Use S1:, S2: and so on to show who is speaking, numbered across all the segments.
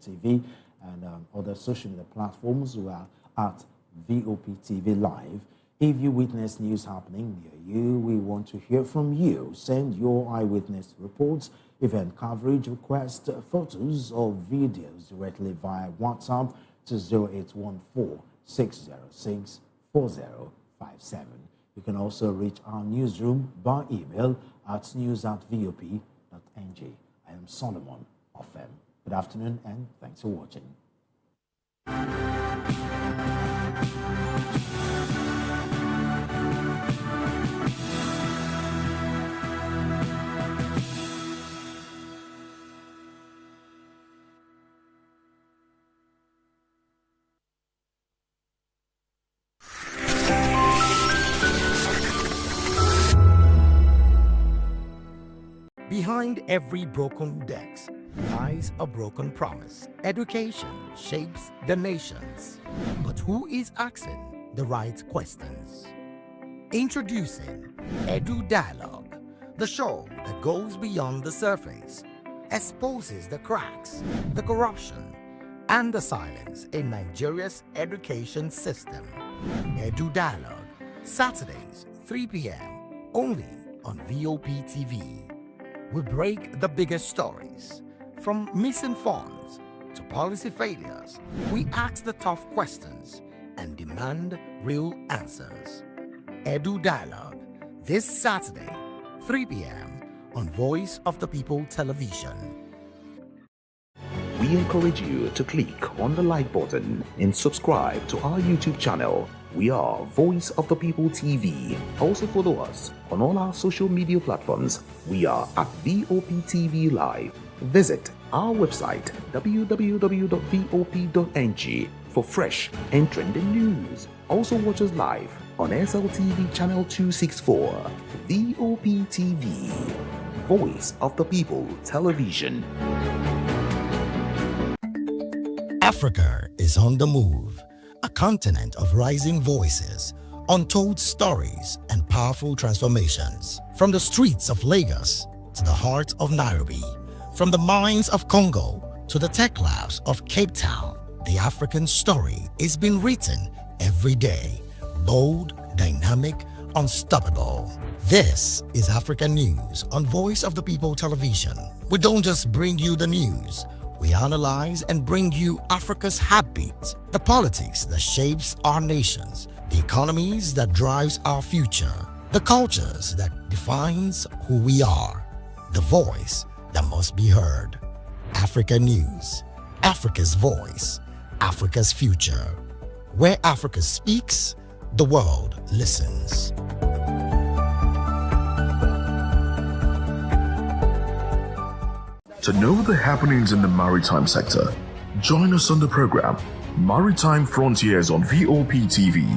S1: TV and other social media platforms. We are at VOP TV Live. If you witness news happening near you, we want to hear from you. Send your eyewitness reports, event coverage, request photos or videos directly via WhatsApp to 0814 606 4057. You can also reach our newsroom by email at news@vop.ng. I am Solomon Ofem. Good afternoon and thanks for watching.
S2: Behind every broken desk lies a broken promise. Education shapes the nations. But who is asking the right questions? Introducing Edu Dialogue, the show that goes beyond the surface, exposes the cracks, the corruption, and the silence in Nigeria's education system. Edu Dialogue, Saturdays, 3 p.m., only on VOP TV. We break the biggest stories, from missing funds to policy failures. We ask the tough questions and demand real answers. Edu Dialogue, this Saturday, 3 p.m. on Voice of the People Television.
S3: We encourage you to click on the like button and subscribe to our YouTube channel. We are Voice of the People TV. Also follow us on all our social media platforms. We are at VOP TV Live. Visit our website www.vop.ng for fresh and trending news. Also watch us live on SLTV channel 264. VOP TV, Voice of the People Television.
S2: Africa is on the move, a continent of rising voices, untold stories, and powerful transformations. From the streets of Lagos to the heart of Nairobi, from the mines of Congo to the tech labs of Cape Town, the African story is being written every day. Bold, dynamic, unstoppable. This is African News on Voice of the People Television. We don't just bring you the news. We analyze and bring you Africa's heartbeat, the politics that shapes our nations, the economies that drives our future, the cultures that defines who we are, the voice that must be heard. Africa News, Africa's voice, Africa's future. Where Africa speaks, the world listens.
S4: To know the happenings in the maritime sector, join us on the program Maritime Frontiers on VOP TV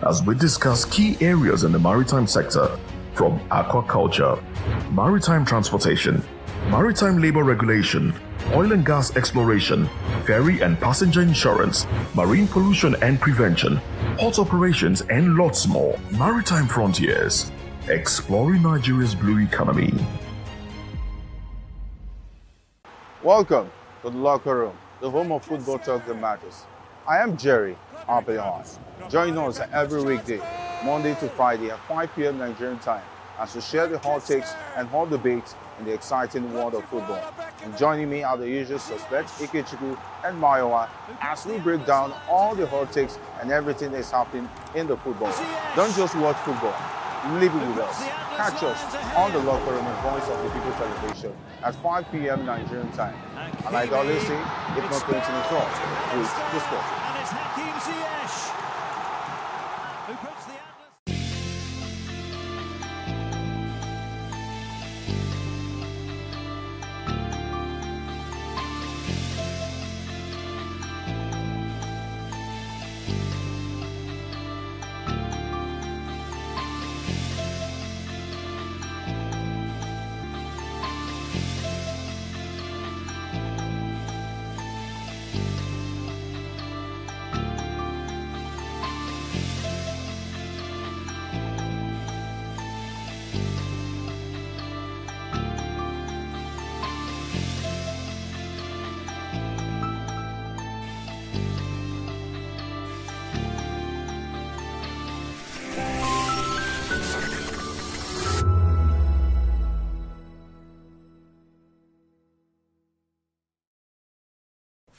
S4: as we discuss key areas in the maritime sector, from aquaculture, maritime transportation, maritime labor regulation, oil and gas exploration, ferry and passenger insurance, marine pollution and prevention, port operations, and lots more. Maritime Frontiers, exploring Nigeria's blue economy.
S5: Welcome to the Locker Room, the home of football talk that matters. I am Jerry Ampelon. Join us every weekday, Monday to Friday at 5 p.m. Nigerian time, as we share the hot takes and hot debates in the exciting world of football. And joining me are the usual suspects, Ikechukwu and Mayowa, as we break down all the hot takes and everything that's happening in the football. Don't just watch football, live it with us. Catch us on the Locker Room and Voice of the People Television at 5 p.m. Nigerian time. And like I always say, if not 20 minutes off, please the sport.
S6: And it's Hakim Ziyech, who puts the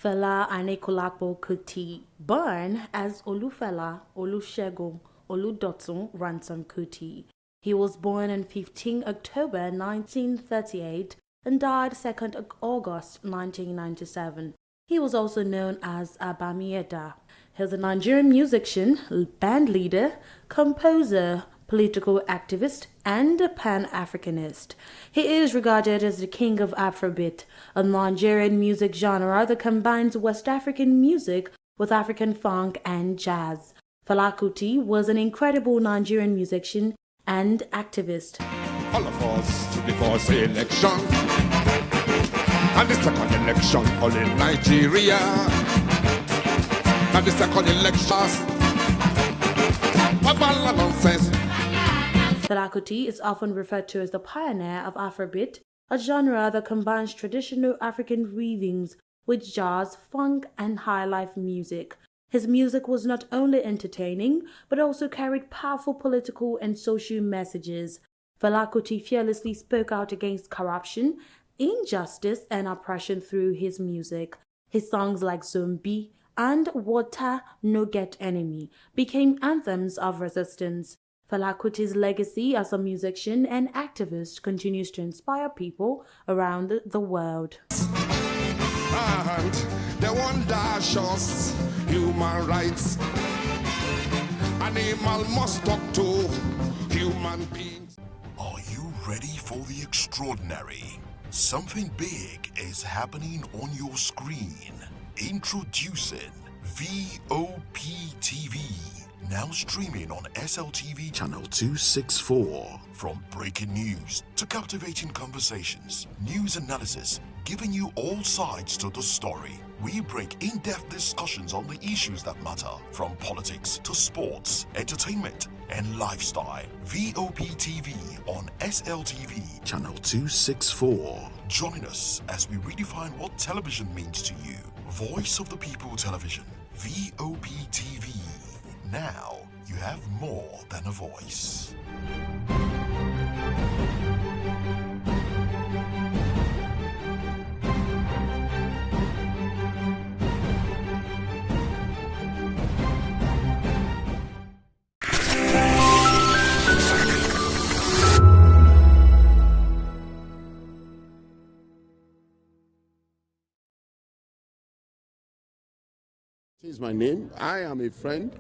S7: Fela Anikulapo Kuti, born as Olufela Olusegun Oludotun Ransom Kuti. He was born on 15 October 1938 and died 2nd August 1997. He was also known as Abamieda. He is a Nigerian musician, band leader, composer, political activist, and a Pan-Africanist. He is regarded as the king of Afrobeat, a Nigerian music genre that combines West African music with African funk and jazz. Fela Kuti was an incredible Nigerian musician and activist.
S8: All of us to the first election, and the second election all in Nigeria, and the second election, nonsense.
S7: Fela Kuti is often referred to as the pioneer of Afrobeat, a genre that combines traditional African rhythms with jazz, funk, and high-life music. His music was not only entertaining, but also carried powerful political and social messages. Fela Kuti fearlessly spoke out against corruption, injustice, and oppression through his music. His songs like Zombie and Water No Get Enemy became anthems of resistance. Fela Kuti's legacy as a musician and activist continues to inspire people around the world.
S8: And they want dash us human rights. Animal must talk to human beings.
S4: Are you ready for the extraordinary? Something big is happening on your screen. Introducing VOP TV. Now streaming on SLTV channel 264. From breaking news to captivating conversations, news analysis, giving you all sides to the story. We break in-depth discussions on the issues that matter, from politics to sports, entertainment, and lifestyle. VOP TV on SLTV channel 264. Join us as we redefine what television means to you. Voice of the People Television, VOP TV. Now you have more than a voice.
S9: This is my name. I am a friend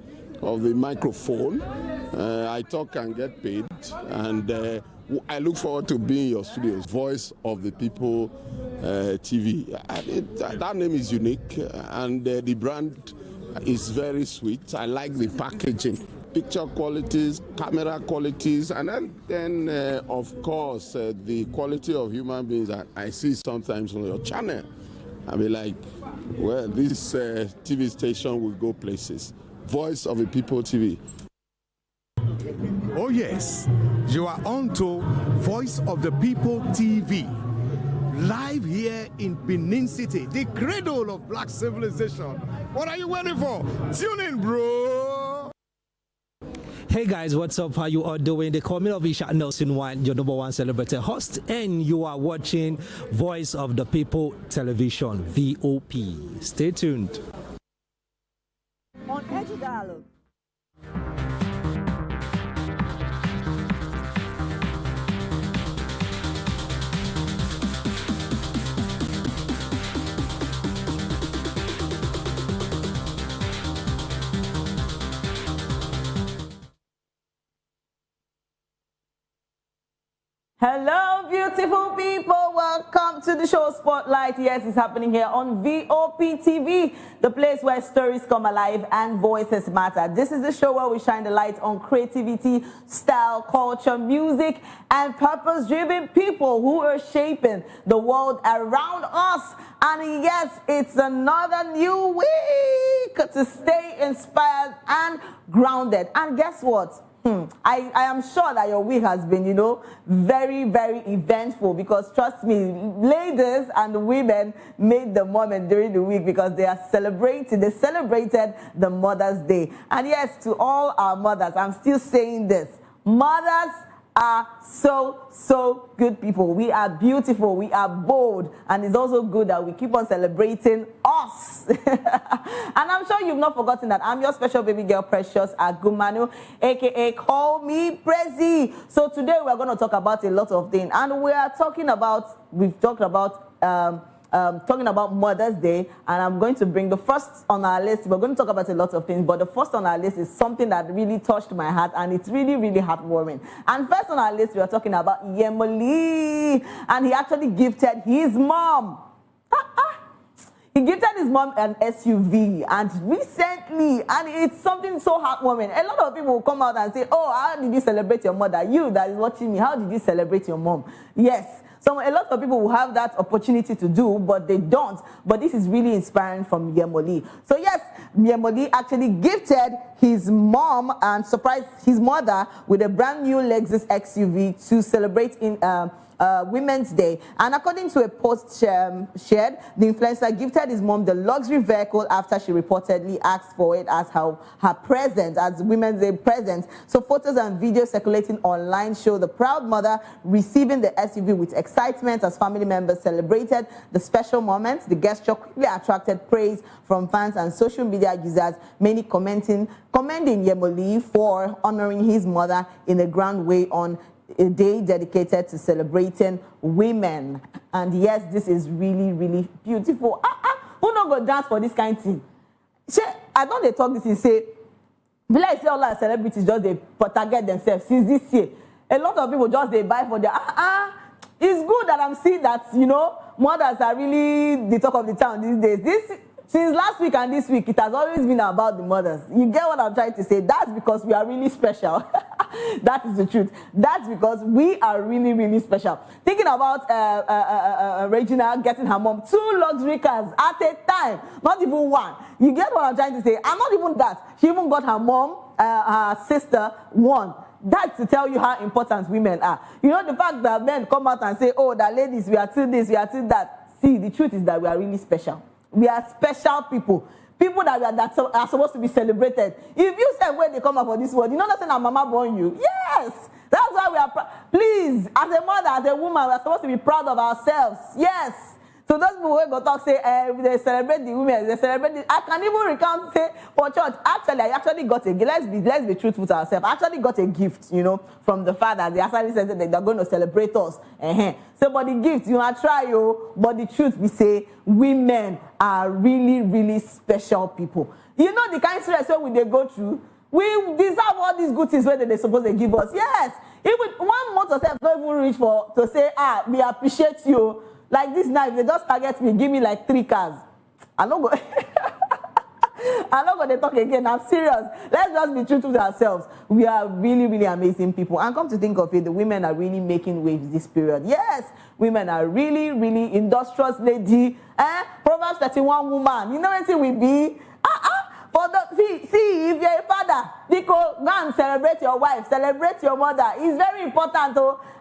S9: of the microphone. I talk and get paid, and I look forward to being in your studios. Voice of the People TV. That name is unique, and the brand is very sweet. I like the packaging, picture qualities, camera qualities, and then of course, the quality of human beings that I see sometimes on your channel. I'll be like, well, this TV station will go places. Voice of the People TV.
S10: Oh yes, you are on to Voice of the People TV. Live here in Benin City, the cradle of black civilization. What are you waiting for? Tune in, bro.
S11: Hey guys, what's up? How you all doing? They call me Ovisha Nelson White, your #1 celebrity host, and you are watching Voice of the People Television, VOP. Stay tuned.
S12: On Edge Dialogue. Hello, beautiful people. Welcome to the show Spotlight. Yes, it's happening here on VOP TV, the place where stories come alive and voices matter. This is the show where we shine the light on creativity, style, culture, music, and purpose-driven people who are shaping the world around us. And yes, it's another new week to stay inspired and grounded. And guess what? I am sure that your week has been, very, very eventful, because trust me, ladies and women made the moment during the week because they celebrated the Mother's Day. And yes, to all our mothers, I'm still saying this, mothers are so good people. We are beautiful, we are bold, and it's also good that we keep on celebrating us. And I'm sure you've not forgotten that I'm your special baby girl, Precious Agumanu, aka Call Me Prezi. So today we're going to talk about a lot of things, and we've talked about talking about Mother's Day, and I'm going to bring the first on our list. We're going to talk about a lot of things, but the first on our list is something that really touched my heart, and it's really, really heartwarming. And first on our list, we are talking about Yemoli, and he actually gifted his mom. He gifted his mom an SUV, and recently, and it's something so heartwarming. A lot of people will come out and say, oh, how did you celebrate your mother? You that is watching me, how did you celebrate your mom? Yes. So a lot of people will have that opportunity to do, but they don't. But this is really inspiring from Yemoli. So yes, Yemoli actually gifted his mom and surprised his mother with a brand new Lexus XUV to celebrate in Women's Day. And according to a post shared, the influencer gifted his mom the luxury vehicle after she reportedly asked for it as her present, as Women's Day present. So photos and videos circulating online show the proud mother receiving the SUV with excitement as family members celebrated the special moment. The gesture quickly attracted praise from fans and social media users, many commending Yemoli for honoring his mother in a grand way on a day dedicated to celebrating women. And yes, this is really, really beautiful. Who not go dance for this kind of thing? I don't they talk this and say, be like say all our celebrities just they target themselves since this year. A lot of people just they buy for their It's good that I'm seeing that, you know, mothers are really the talk of the town these days. Since last week and this week, it has always been about the mothers. You get what I'm trying to say? That's because we are really special. That is the truth. That's because we are really, really special. Thinking about Regina getting her mom 2 luxury cars at a time, not even one. You get what I'm trying to say? And not even that. She even got her mom, her sister, 1. That's to tell you how important women are. You know, the fact that men come out and say, oh, that ladies, we are too this, we are too that. See, the truth is that we are really special. We are special people. People that are supposed to be celebrated. If you say when they come up for this world, you know nothing that mama born you. Yes. That's why we are please, as a mother, as a woman, we are supposed to be proud of ourselves. Yes. So those people who go talk say they celebrate the women, they celebrate the, I can even recount say for church. Actually, I actually got a gift. Let's be truthful to ourselves. I actually got a gift, you know, from the father. They actually said that they're going to celebrate us. So but the gift, you know, I try but the truth we say women are really, really special people. You know the kind of stress when they go through, we deserve all these good things where they're supposed to give us. Yes. Even 1 month or so, not even reach to say, we appreciate you. Like this now, if they just target me, give me like 3 cars. I'm not going to talk again. I'm serious. Let's just be true to ourselves. We are really, really amazing people. And come to think of it, the women are really making waves this period. Yes, women are really, really industrious lady. Proverbs 31 woman. You know anything we be? See, if you're a father, go and celebrate your wife, celebrate your mother. It's very important,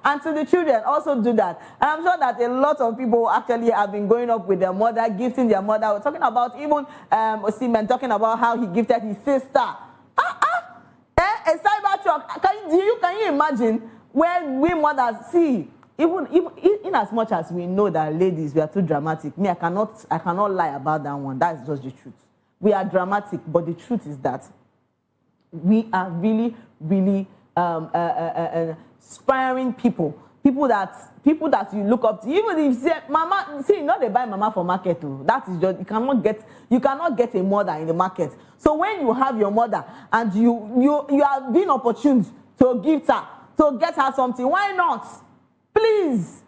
S12: and to the children, also do that. And I'm sure that a lot of people actually have been going up with their mother, gifting their mother. We're talking about even Osimhen talking about how he gifted his sister. A cyber truck. Can you imagine when we mothers see? Even in as much as we know that ladies, we are too dramatic. Me, I cannot lie about that one. That's just the truth. We are dramatic, but the truth is that we are really, really inspiring people. People that you look up to. Even if you say, mama, see, not they buy mama for market too. That is just you cannot get a mother in the market. So when you have your mother and you are being opportune to give her, to get her something, why not? Please,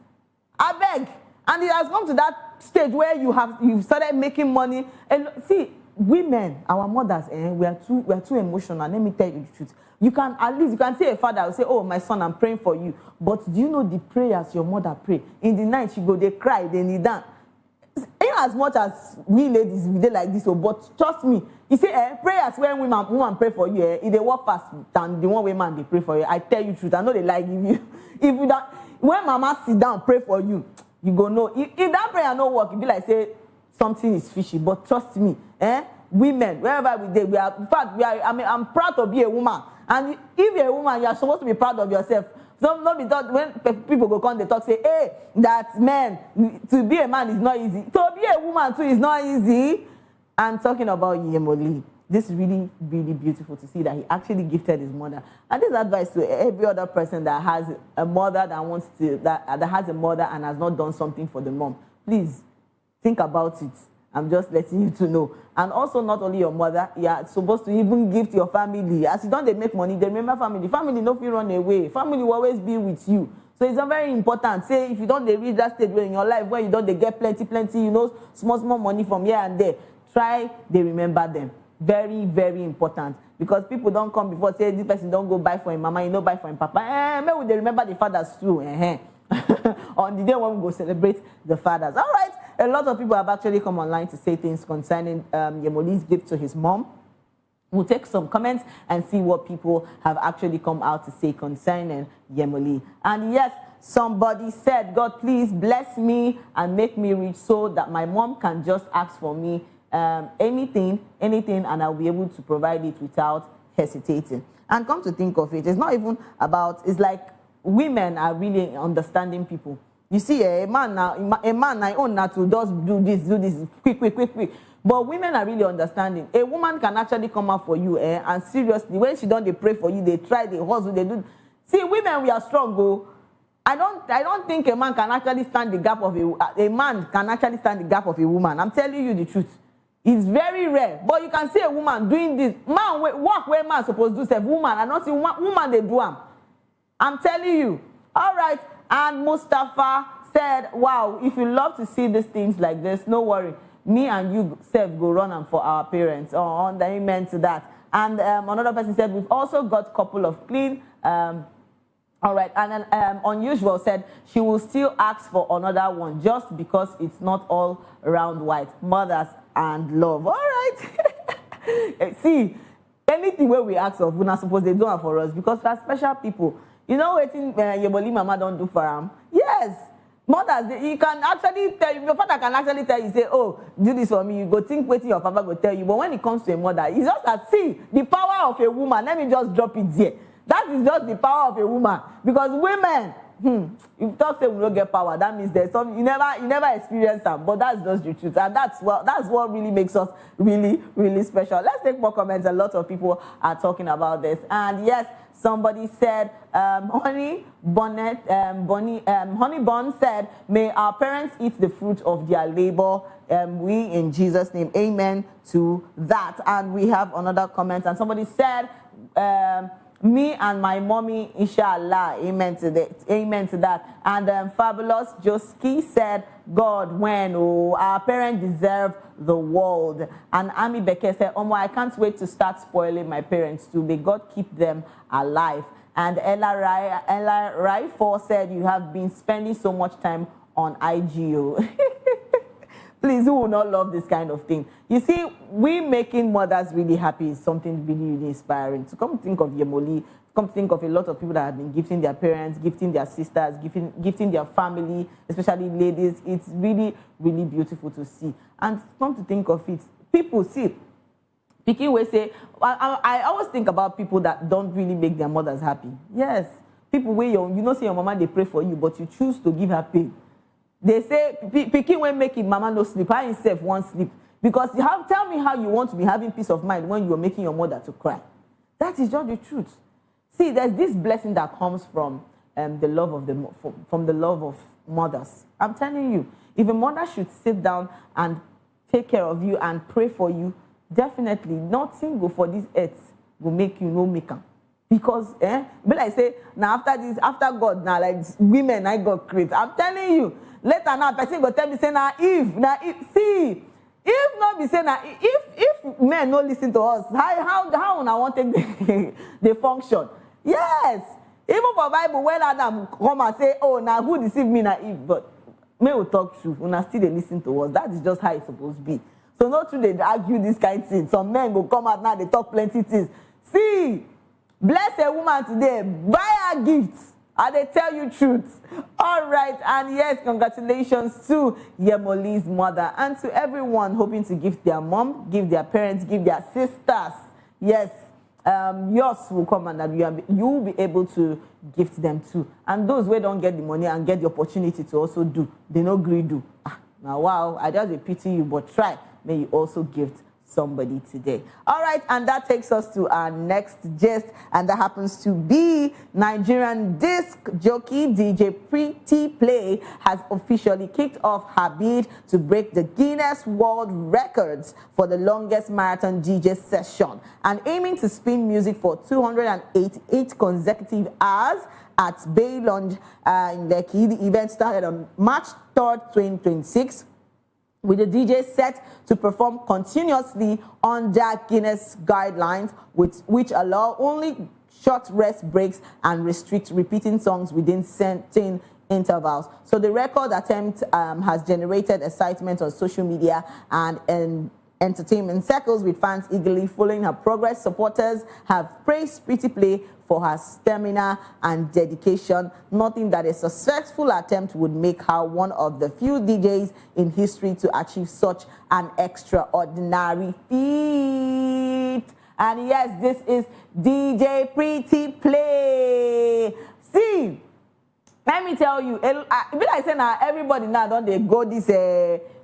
S12: I beg. And it has come to that stage where you've started making money. And see, women, our mothers, we are too emotional. Let me tell you the truth. You can say a father will say, oh, my son, I'm praying for you. But do you know the prayers your mother pray? In the night, she go, they cry, they kneel down. In as much as we ladies, we dey like this, but trust me, you see, prayers when woman pray for you, they work fast than the one way man they pray for you. I tell you the truth, I know they like if you don't, when mama sit down pray for you, you go know. If that prayer no work, it be like say something is fishy. But trust me, women, wherever we are, in fact, I'm proud to be a woman. And if you're a woman, you are supposed to be proud of yourself. Some not be thought when people go come, they talk say, hey, that man, to be a man is not easy. To be a woman too is not easy. And talking about Yemoli, this is really, really beautiful to see that he actually gifted his mother. And this advice to every other person that has a mother that wants to, that has a mother and has not done something for the mom. Please think about it. I'm just letting you to know. And also, not only your mother, you are supposed to even gift your family. As you don't they make money, they remember family. Family no fit run away. Family will always be with you. So it's very important. Say if you don't they reach that stage where in your life where you don't they get plenty, you know, small money from here and there. Try they remember them. Very, very important. Because people don't come before say this person don't go buy for him mama, you know buy for him papa. Maybe they remember the fathers too. On the day when we go celebrate the fathers. All right. A lot of people have actually come online to say things concerning Yemoli's gift to his mom. We'll take some comments and see what people have actually come out to say concerning Yemoli. And yes, somebody said, God, please bless me and make me rich so that my mom can just ask for me anything, and I'll be able to provide it without hesitating. And come to think of it, it's not even about, it's like women are really understanding people. You see, a man now own now to just do this, quick. But women are really understanding. A woman can actually come out for you, and seriously, when she don't, they pray for you, they try, they hustle, they do. See, women, we are strong, go. I don't think a man can actually stand the gap of a man can actually stand the gap of a woman. I'm telling you the truth. It's very rare. But you can see a woman doing this. Man, work where man supposed to do, say woman, and not see woman they do them. I'm telling you. All right. And Mustafa said, wow, if you love to see these things like this, no worry. Me and you, Seth, go run them for our parents. Oh, amen to that. And another person said, we've also got a couple of clean. All right. And then Unusual said, she will still ask for another one just because it's not all around white. Mothers and love. All right. See, anything where we ask of, we're not supposed to do it for us because we're special people. You know what Yemoli mama don't do for them? Yes. Mothers, you can actually tell you, your father can actually tell you, say, oh, do this for me. You go think waiting your papa go tell you. But when it comes to a mother, it's just that, see, the power of a woman, let me just drop it there. That is just the power of a woman. Because women, if you talk say we don't get power, that means there's some, you never experience them. But that's just the truth. And that's what really makes us really, really special. Let's take more comments. A lot of people are talking about this. And yes, somebody said, Honey Bun said, may our parents eat the fruit of their labor. We in Jesus' name, amen to that. And we have another comment. And somebody said, me and my mommy, inshallah, amen to that. And Fabulous Joski said, God, when our parents deserve the world. And Ami Beke said, I can't wait to start spoiling my parents too. May God keep them alive. And Ella Rai4 said, you have been spending so much time on IGO. Please, who will not love this kind of thing? You see, we making mothers really happy is something really, really inspiring. To come think of Yemoli, come think of a lot of people that have been gifting their parents, gifting their sisters, gifting their family, especially ladies. It's really, really beautiful to see. And come to think of it, people see, Pikin will say, I always think about people that don't really make their mothers happy. Yes, people where you know say your mama they pray for you, but you choose to give her pain. They say, Pikin will make him mama no sleep, I himself won't sleep. Because tell me how you want to be having peace of mind when you're making your mother to cry. That is just the truth. See, there's this blessing that comes from the love of mothers. I'm telling you, if a mother should sit down and take care of you and pray for you, definitely nothing go for this earth will make you no maker. Because, but I say, now after God, now like women, I got create. I'm telling you, later now, person go tell me, say, now if, see, if not be saying, if men don't listen to us, how I want to take the function? Yes, even for Bible, when Adam come and say, oh, now who deceived me, now Eve, but men will talk truth, when I still they listen to us. That is just how it's supposed to be. So not true they argue this kind of thing. Some men will come out now, they talk plenty things. See, bless a woman today, buy her gifts, and they tell you truth. All right, and yes, congratulations to Yemoli's mother and to everyone hoping to gift their mom, give their parents, give their sisters. Yes, yours will come and that you will be able to gift them too. And those who don't get the money and get the opportunity to also do, they no agree do. Now, wow, I just pity you, but try. May you also gift somebody today. All right, and that takes us to our next gist, and that happens to be Nigerian disc jockey DJ Pretty Play has officially kicked off her bid to break the Guinness World Records for the longest marathon DJ session, and aiming to spin music for 288 consecutive hours at Bay Lounge in Lekki. The event started on March 3rd, 2026. With the DJ set to perform continuously under Guinness guidelines, which allow only short rest breaks and restrict repeating songs within certain intervals. So the record attempt has generated excitement on social media and entertainment circles, with fans eagerly following her progress. Supporters have praised Pretty Play for her stamina and dedication, noting that a successful attempt would make her one of the few DJs in history to achieve such an extraordinary feat. And yes, this is DJ Pretty Play. See, let me tell you, I say now, everybody now don't they go this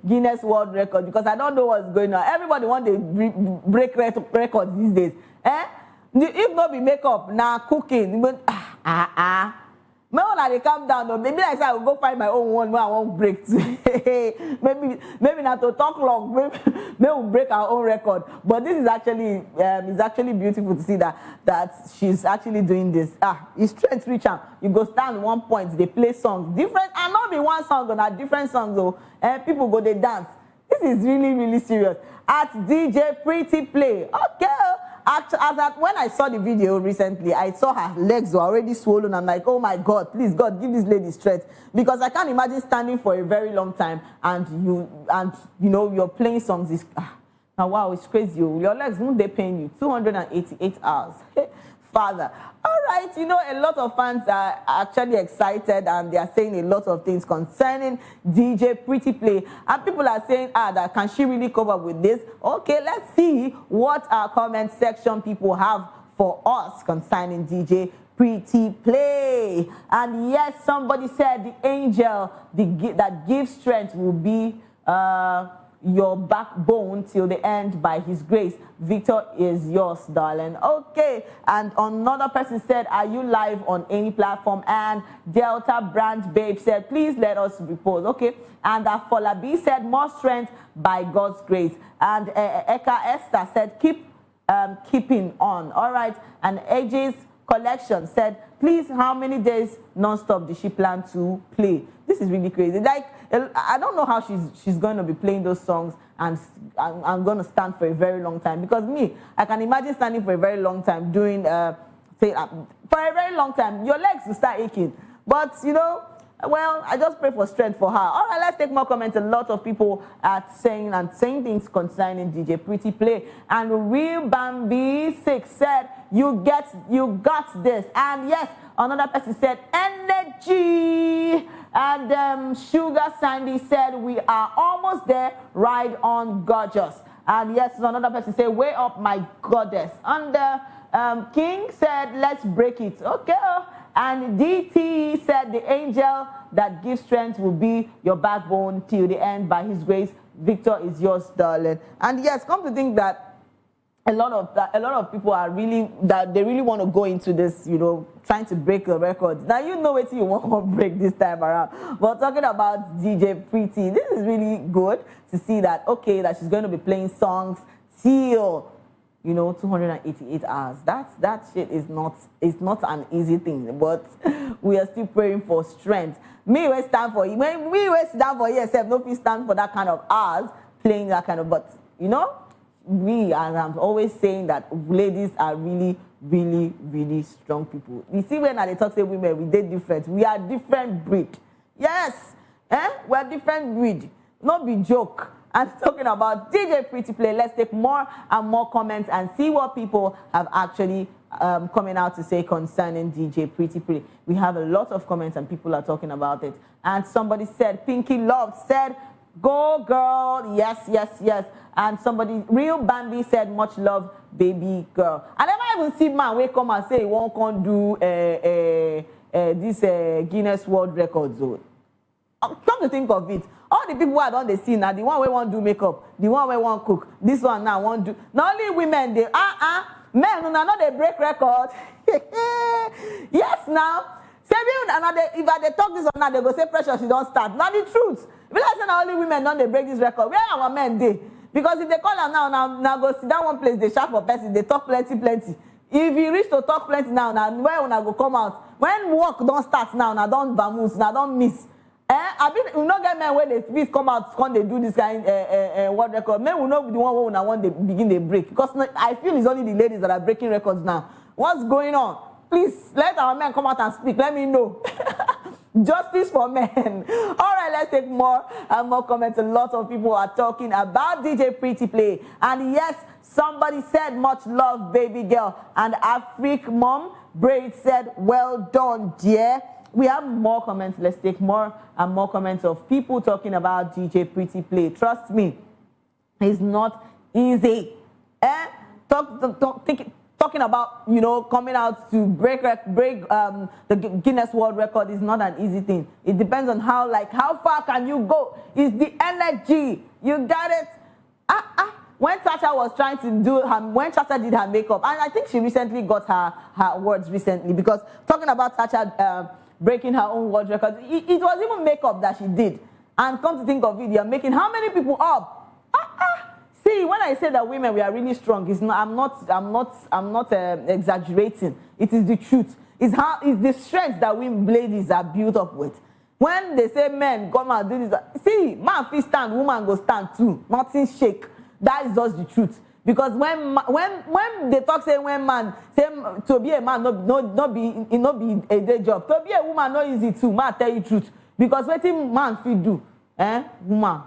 S12: Guinness World Record, because I don't know what's going on. Everybody want to break records these days. If not be makeup, now cooking, but Maybe when they calm down, though, maybe I say I will go find my own one where I won't break. maybe not to talk long. Maybe we'll break our own record. But this is actually it's actually beautiful to see that she's actually doing this. It's strength reach. You go stand 1 point. They play songs different, and not be one song, but different songs. Though, people go they dance. This is really serious. At DJ Pretty Play. Okay. When I saw the video recently, I saw her legs were already swollen. I'm like, oh my God, please God, give this lady strength, because I can't imagine standing for a very long time and you're playing songs. Now wow, it's crazy. Your legs won't they pain you? 288 hours. Father. All right, a lot of fans are actually excited, and they are saying a lot of things concerning DJ Pretty Play. And people are saying, that can she really cope up with this? Okay, let's see what our comment section people have for us concerning DJ Pretty Play. And yes, somebody said the angel that gives strength will be your backbone till the end by his grace. Victor is yours, darling. Okay. And another person said, are you live on any platform? And Delta Brand Babe said, please let us report. Okay. And Fola B said, more strength by God's grace. And Eka Esther said, keeping on. All right. And AJ's Collection said, please, how many days non-stop does she plan to play? This is really crazy. Like, I don't know how she's going to be playing those songs, and I'm going to stand for a very long time. Because I can imagine standing for a very long time doing, for a very long time, your legs will start aching. But, well, I just pray for strength for her. All right, let's take more comments. A lot of people are saying things concerning DJ Pretty Play. And Real Bambi 6 said, you got this. And yes, another person said, energy. And Sugar Sandy said, we are almost there. Ride on, gorgeous. And yes, another person said, way up, my goddess. And King said, let's break it. Okay. And DT said, the angel that gives strength will be your backbone till the end by his grace. Victor is yours, darling. And yes, come to think that a lot of people are really want to go into this, trying to break the records. Now what you want to break this time around. But talking about DJ Pretty, this is really good to see that that she's going to be playing songs till 288 hours. That shit is not an easy thing, but we are still praying for strength. Me will stand for you. When we will stand for yourself, no please stand for that kind of hours, playing that kind of, but we, as I'm always saying, that ladies are really, really, really strong people. You see, when they talk to women, we did different. We are different breed. Yes. We are different breed. Not be joke. And talking about DJ Pretty Play, let's take more and more comments and see what people have actually coming out to say concerning DJ Pretty Play. We have a lot of comments and people are talking about it. And somebody said, Pinky Love said, Go, girl. Yes, yes, yes. And somebody, Real Bambi said, much love, baby girl. I never even see man wake come and say he won't come do this Guinness World Records. Come to think of it, all the people who are on the scene now, the one who want do makeup, the one who want cook, this one now want do. Not only women, they men no they break record. Yes, now. Say if I they talk this or not, they go say pressure she don't start. Now the truth. If I say not only women don't they break this record, where are our men they? Because if they call them now go sit down one place, they shout for person, they talk plenty. If you reach to talk plenty now where when I go come out? When work don't start now don't vamoose, now don't miss. I mean, we not get men when they please come out when they do this kind world record. Men will not be the one when I want they begin they break. Because I feel it's only the ladies that are breaking records now. What's going on? Please let our men come out and speak. Let me know. Justice for men. All right, let's take more and more comments. A lot of people are talking about DJ Pretty Play. And yes, somebody said much love, baby girl. And Afrique Mom Braid said, well done, dear. We have more comments. Let's take more and more comments of people talking about DJ Pretty Play. Trust me, it's not easy. Talking about, coming out to break the Guinness World Record is not an easy thing. It depends on how far can you go. It's the energy. You got it? When Tasha was trying to when Tasha did her makeup, and I think she recently got her awards recently, because talking about Tasha breaking her own world record, it was even makeup that she did. And come to think of it, you're making how many people up? See, when I say that women, we are really strong, I'm not exaggerating. It is the truth. It's the strength that we ladies are built up with. When they say men come and do this, see, man fit stand, woman go stand too. Nothing shake. That is just the truth. Because when they talk, say when man say to be a man not be a day job. To be a woman not easy too. Man tell you truth. Because what man fit do, woman.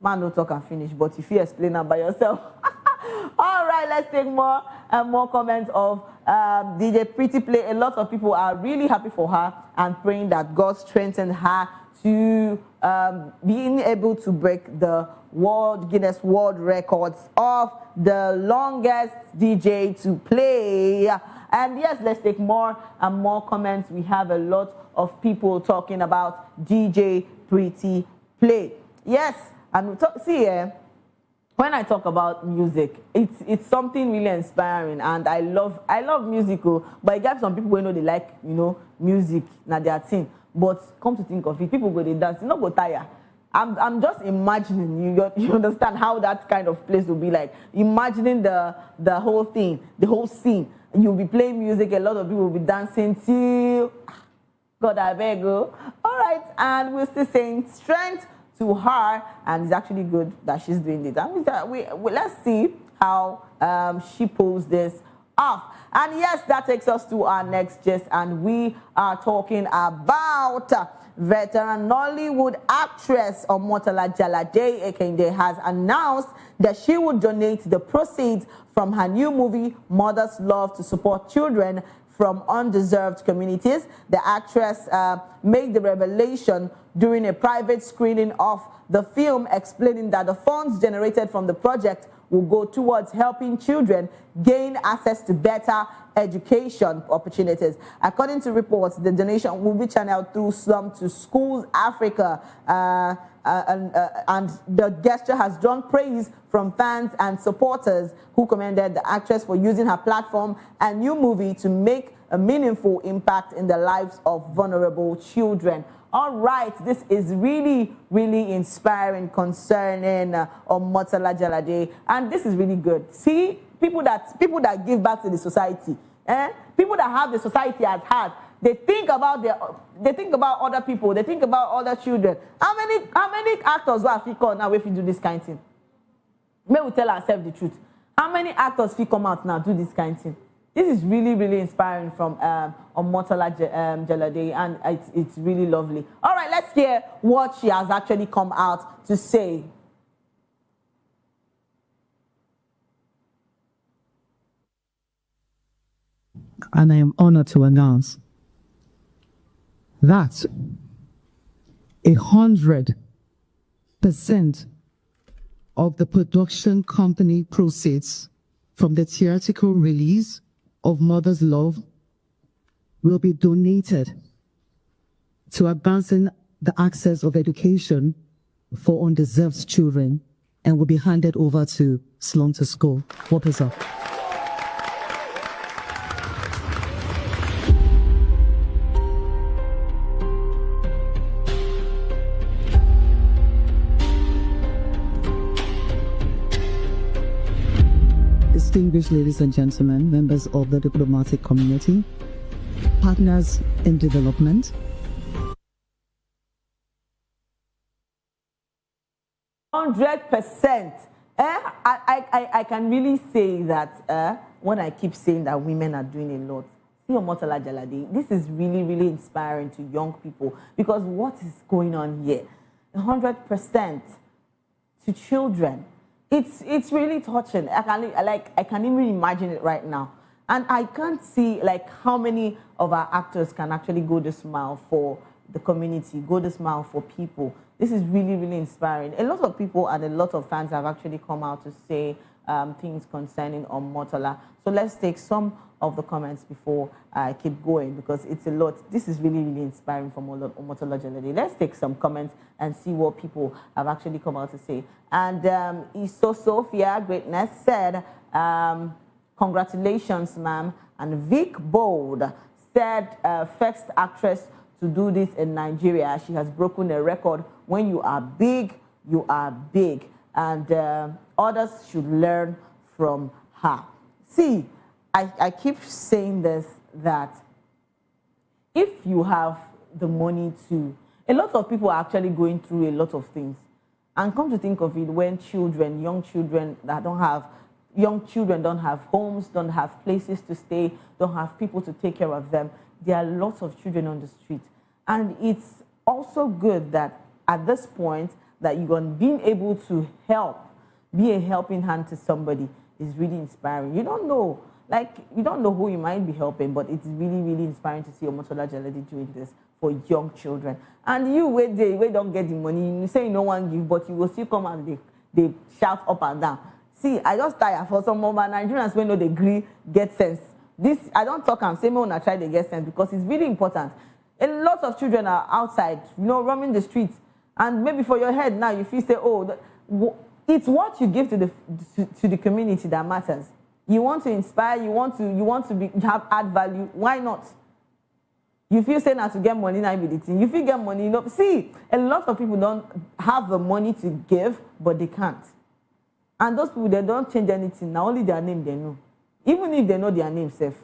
S12: Man, no talk and finish, but if you explain that by yourself. All right, let's take more and more comments of DJ Pretty Play. A lot of people are really happy for her and praying that God strengthen her to being able to break the Guinness World Records of the longest DJ to play. And yes, let's take more and more comments. We have a lot of people talking about DJ Pretty Play. Yes. And when I talk about music, it's something really inspiring, and I love musical. But I get some people who know they like music, not their thing. But come to think of it, people go they dance, not go tire. I'm just imagining you understand how that kind of place will be like. Imagining the whole thing, the whole scene. You'll be playing music, a lot of people will be dancing till God I beg you. All right, and we're still saying strength to her, and it's actually good that she's doing it. And let's see how she pulls this off. And yes, that takes us to our next gist, and we are talking about veteran Nollywood actress Omotola Jalade Ekinde has announced that she would donate the proceeds from her new movie Mother's Love to support children from undeserved communities. The actress made the revelation during a private screening of the film, explaining that the funds generated from the project will go towards helping children gain access to better education opportunities. According to reports, the donation will be channeled through Slum to Schools Africa, and the gesture has drawn praise from fans and supporters who commended the actress for using her platform and new movie to make a meaningful impact in the lives of vulnerable children. All right, this is really, really inspiring concerning Omotola Jalade, and this is really good. See, people that give back to the society, people that have the society at heart. They think about other people. They think about other children. How many actors have you called now if you do this kind of thing? May we tell ourselves the truth. How many actors will come out now do this kind of thing? This is really, really inspiring from Omotola Jalade, and it's really lovely. All right, let's hear what she has actually come out to say.
S13: And I am honored to announce that 100 100% of the production company proceeds from the theatrical release of Mother's Love will be donated to advancing the access of education for undeserved children and will be handed over to Slaughter School. What is up? Distinguished ladies and gentlemen, members of the diplomatic community, partners in development,
S12: 100%. I can really say that when I keep saying that women are doing a lot. See Omotola Jalade, this is really, really inspiring to young people because what is going on here? 100% to children. It's really touching. I can even imagine it right now. And I can't see like how many of our actors can actually go this mile for the community, go this mile for people. This is really, really inspiring. A lot of people and a lot of fans have actually come out to say things concerning Omotola. So let's take some of the comments before I keep going because it's a lot. This is really, really inspiring from Omotola Jalade. Let's take some comments and see what people have actually come out to say. And Iso Sophia Greatness said, congratulations, ma'am. And Vic Bold said, first actress to do this in Nigeria. She has broken a record. When you are big, you are big. And others should learn from her. See, I keep saying this, that if you have the money to, a lot of people are actually going through a lot of things. And come to think of it, when children, young children don't have homes, don't have places to stay, don't have people to take care of them, there are lots of children on the street. And it's also good that at this point that you're being able to help, be a helping hand to somebody is really inspiring. You don't know who you might be helping, but it's really, really inspiring to see Omotola Jalade doing this for young children. And you, where don't get the money, you say you no one give, but you will still come and they shout up and down. See, I just tire for some of my Nigerians when no degree get sense. This, I don't talk and say, me when I try to get sense because it's really important. A lot of children are outside, roaming the streets. And maybe for your head now, you feel say, oh, it's what you give to the community that matters. You want to inspire, you want to have add value. Why not? You feel say now to get money, now be the thing. You feel get money, See, a lot of people don't have the money to give, but they can't. And those people, they don't change anything. Now only their name they know. Even if they know their name safe.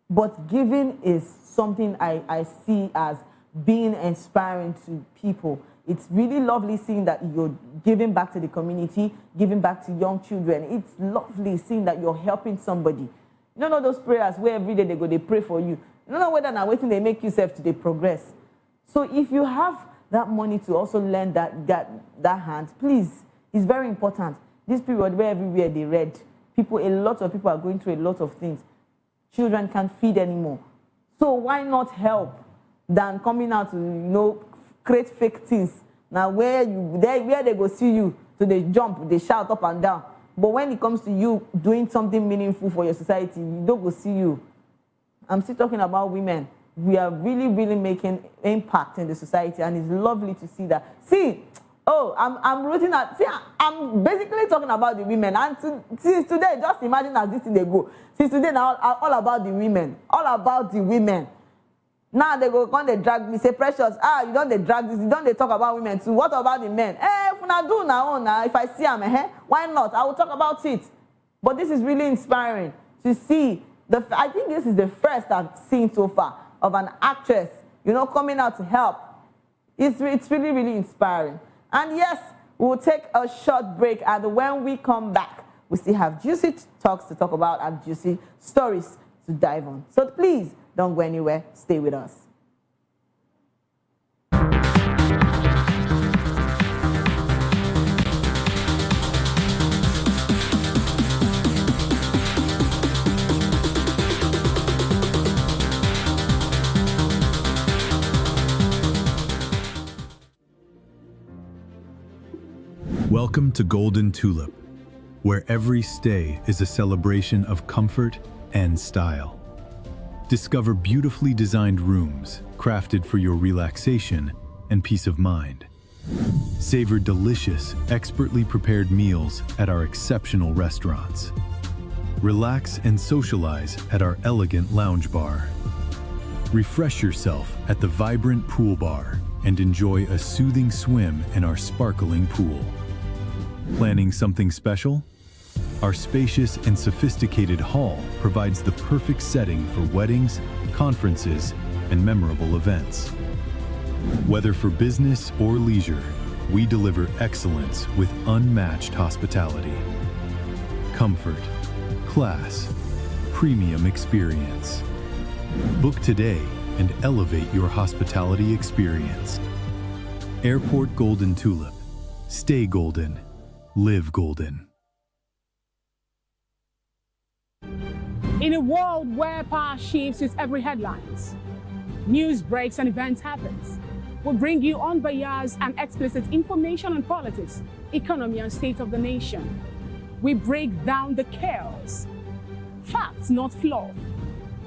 S12: But giving is something I see as being inspiring to people. It's really lovely seeing that you're giving back to the community, giving back to young children. It's lovely seeing that you're helping somebody. You don't know those prayers where every day they pray for you. You don't know whether now waiting they make yourself to progress. So if you have that money to also lend that hand, please, it's very important. This period where everywhere they read, a lot of people are going through a lot of things. Children can't feed anymore. So why not help than coming out to, create fake things. Now where they go see you, so they jump, they shout up and down. But when it comes to you doing something meaningful for your society, you don't go see you. I'm still talking about women. We are really, really making impact in the society, and it's lovely to see that. See, I'm rooting at. See, I'm basically talking about the women, and since today, just imagine as this thing they go. Since today, now all about the women, all about the women. Now they go come they drag me, say Precious, you don't they drag this, you don't they talk about women too. What about the men? If I do now, if I see them, why not? I will talk about it. But this is really inspiring to see. I think this is the first I've seen so far of an actress, coming out to help. It's really, really inspiring. And yes, we'll take a short break, and when we come back, we still have juicy talks to talk about and juicy stories to dive on. So please, don't go anywhere. Stay with us.
S14: Welcome to Golden Tulip, where every stay is a celebration of comfort and style. Discover beautifully designed rooms crafted for your relaxation and peace of mind. Savor delicious, expertly prepared meals at our exceptional restaurants. Relax and socialize at our elegant lounge bar. Refresh yourself at the vibrant pool bar and enjoy a soothing swim in our sparkling pool. Planning something special? Our spacious and sophisticated hall provides the perfect setting for weddings, conferences, and memorable events. Whether for business or leisure, we deliver excellence with unmatched hospitality. Comfort, class, premium experience. Book today and elevate your hospitality experience. Airport Golden Tulip. Stay golden. Live golden.
S15: In a world where power shifts with every headlines, news breaks and events happens, we bring you unbiased and explicit information on politics, economy, and state of the nation. We break down the chaos. Facts, not fluff.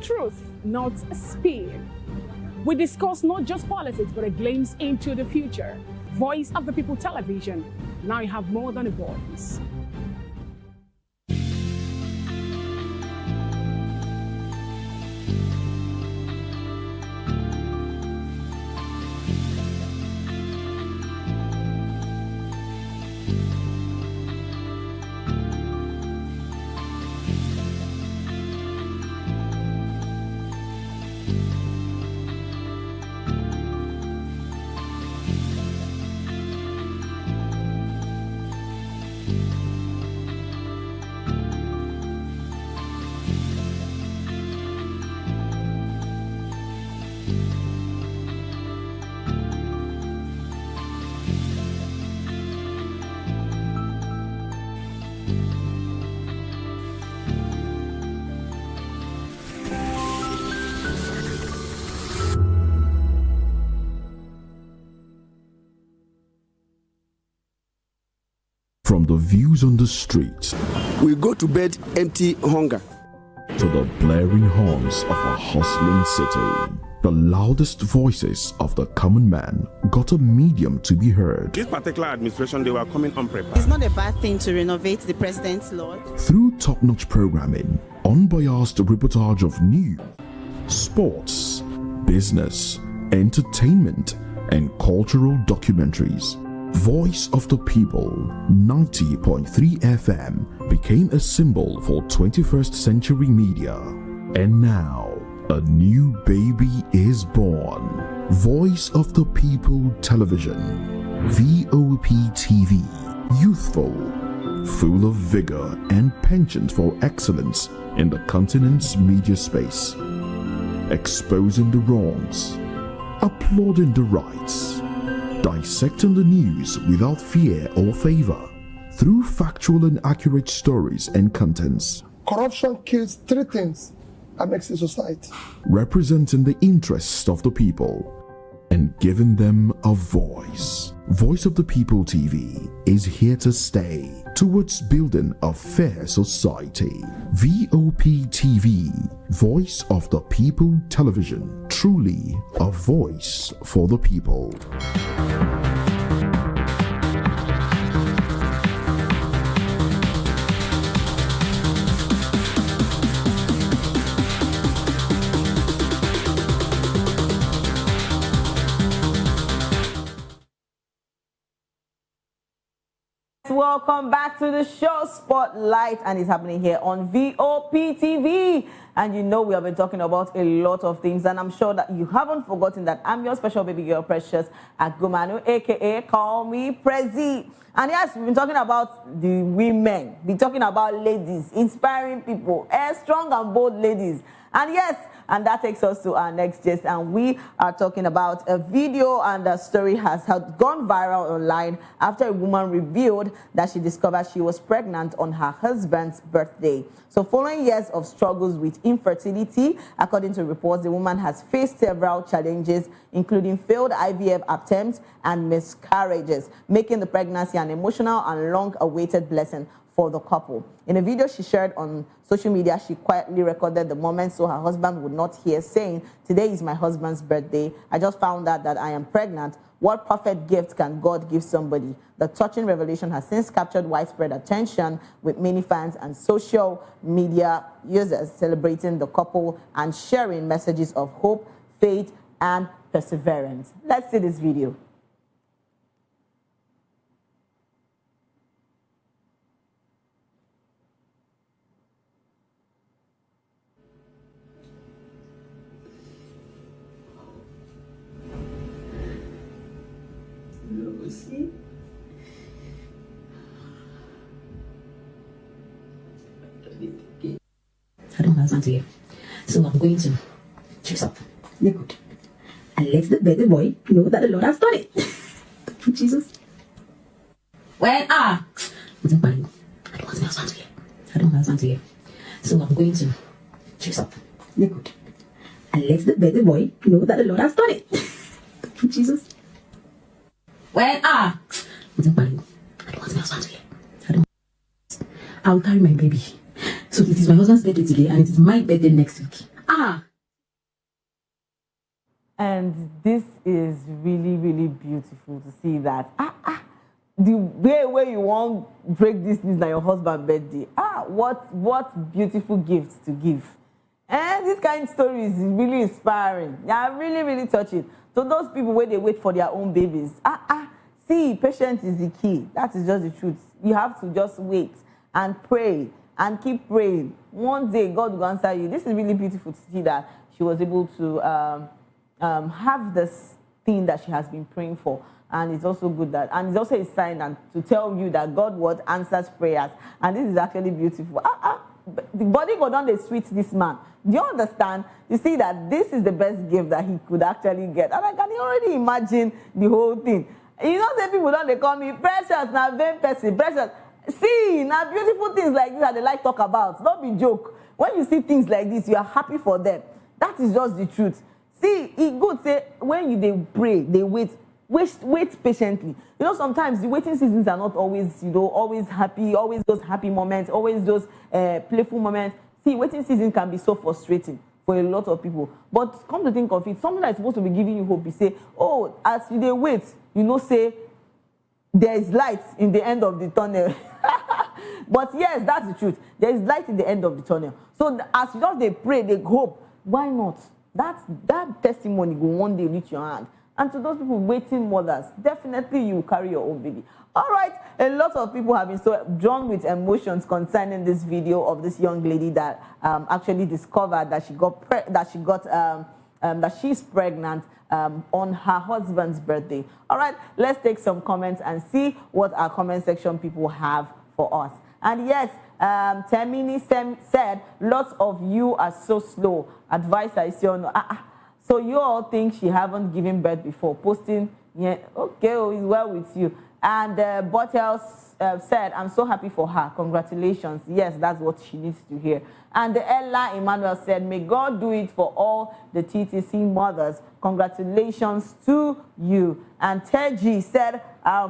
S15: Truth, not spin. We discuss not just politics, but a glimpse into the future. Voice of the People Television. Now you have more than a voice.
S16: From the views on the streets,
S17: we go to bed empty hunger,
S16: to the blaring horns of a hustling city, the loudest voices of the common man got a medium to be heard.
S17: This particular administration, they were coming unprepared.
S18: It's not a bad thing to renovate the president's lawn.
S16: Through top-notch programming, unbiased reportage of news, sports, business, entertainment, and cultural documentaries, Voice of the People 90.3 FM became a symbol for 21st century media. And now, a new baby is born. Voice of the People Television, VOP TV, youthful, full of vigor and penchant for excellence in the continent's media space, exposing the wrongs, applauding the rights, dissecting the news without fear or favor, through factual and accurate stories and contents.
S19: Corruption kills three things that makes a society.
S16: Representing the interests of the people and giving them a voice. Voice of the People TV is here to stay towards building a fair society. VOP TV, Voice of the People Television, truly a voice for the people.
S12: Welcome back to the show Spotlight, and it's happening here on VOP TV. And you know we have been talking about a lot of things, and I'm sure that you haven't forgotten that I'm your special baby girl, Precious Agumanu, aka Call Me Prezi. And yes, we've been talking about the women, been talking about ladies, inspiring people, strong and bold ladies. And yes, and that takes us to our next gist, and we are talking about a video, and the story has gone viral online after a woman revealed that she discovered she was pregnant on her husband's birthday. So following years of struggles with infertility, according to reports, the woman has faced several challenges, including failed IVF attempts and miscarriages, making the pregnancy an emotional and long-awaited blessing for the couple. In a video she shared on social media, she quietly recorded the moment so her husband would not hear, saying, "Today is my husband's birthday. I just found out that I am pregnant. What perfect gift can God give somebody?" The touching revelation has since captured widespread attention, with many fans and social media users celebrating the couple and sharing messages of hope, faith, and perseverance. Let's see this video.
S20: Lucy. I don't have to here. So I'm going to dress up, look good, and let the baby boy know that the Lord has done it. Jesus. Well, I don't have to here. I don't have to here. So I'm going to dress up, look good, and let the baby boy know that the Lord has done it. Jesus. Well, I don't have to here. I'll carry my baby. So it is my husband's birthday today, and it is my birthday next week.
S12: And this is really, really beautiful to see that. The way where you want break this news that your husband's birthday. What beautiful gifts to give. And this kind of story is really inspiring. They are really, really touching. So those people where they wait for their own babies. See, patience is the key. That is just the truth. You have to just wait and pray and keep praying. One day, God will answer you. This is really beautiful to see that she was able to have this thing that she has been praying for. And it's also good that, and it's also a sign and to tell you that God what answers prayers. And this is actually beautiful. The body go down the sweet this man. Do you understand? You see that this is the best gift that he could actually get. And I can already imagine the whole thing. You know, say people don't they call me precious, now vain person, precious. See, now beautiful things like this that they like talk about. Don't be joke. When you see things like this, you are happy for them. That is just the truth. See, it good say when they pray, they wait patiently. You know, sometimes the waiting seasons are not always, always happy, always those happy moments, always those playful moments. See, waiting season can be so frustrating for a lot of people. But come to think of it, something that is supposed to be giving you hope, you say, oh, as you wait, say there is light in the end of the tunnel. But yes, that's the truth. There is light in the end of the tunnel. So as you just they pray, they hope, why not? That testimony will one day reach your hand. And to those people waiting mothers, definitely you carry your own baby. All right, a lot of people have been so drawn with emotions concerning this video of this young lady that actually discovered that she's pregnant on her husband's birthday. All right, let's take some comments and see what our comment section people have for us. And yes, Temini said, lots of you are so slow. Advice I see on. So you all think she haven't given birth before? Posting, yeah, okay, it's well with you. And Bottles said, I'm so happy for her. Congratulations. Yes, that's what she needs to hear. And Ella Emmanuel said, may God do it for all the TTC mothers. Congratulations to you. And Teji said,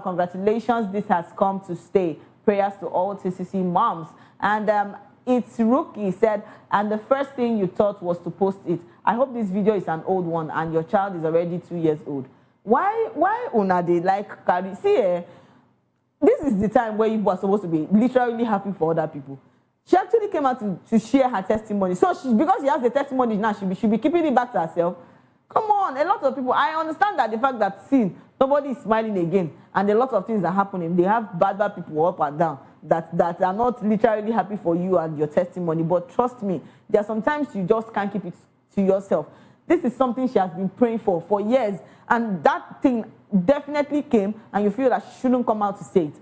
S12: congratulations, this has come to stay. Prayers to all TCC moms. And It's Rookie said, and the first thing you thought was to post it. I hope this video is an old one and your child is already 2 years old. Why una they like carry? See, this is the time where you are supposed to be literally happy for other people. She actually came out to share her testimony. So because she has the testimony now, she'll be keeping it back to herself. Come on, a lot of people, I understand that the fact that nobody is smiling again, and a lot of things are happening. They have bad people up and down that are not literally happy for you and your testimony. But trust me, there are sometimes you just can't keep it to yourself. This is something she has been praying for years, and that thing definitely came, and you feel that she shouldn't come out to say it.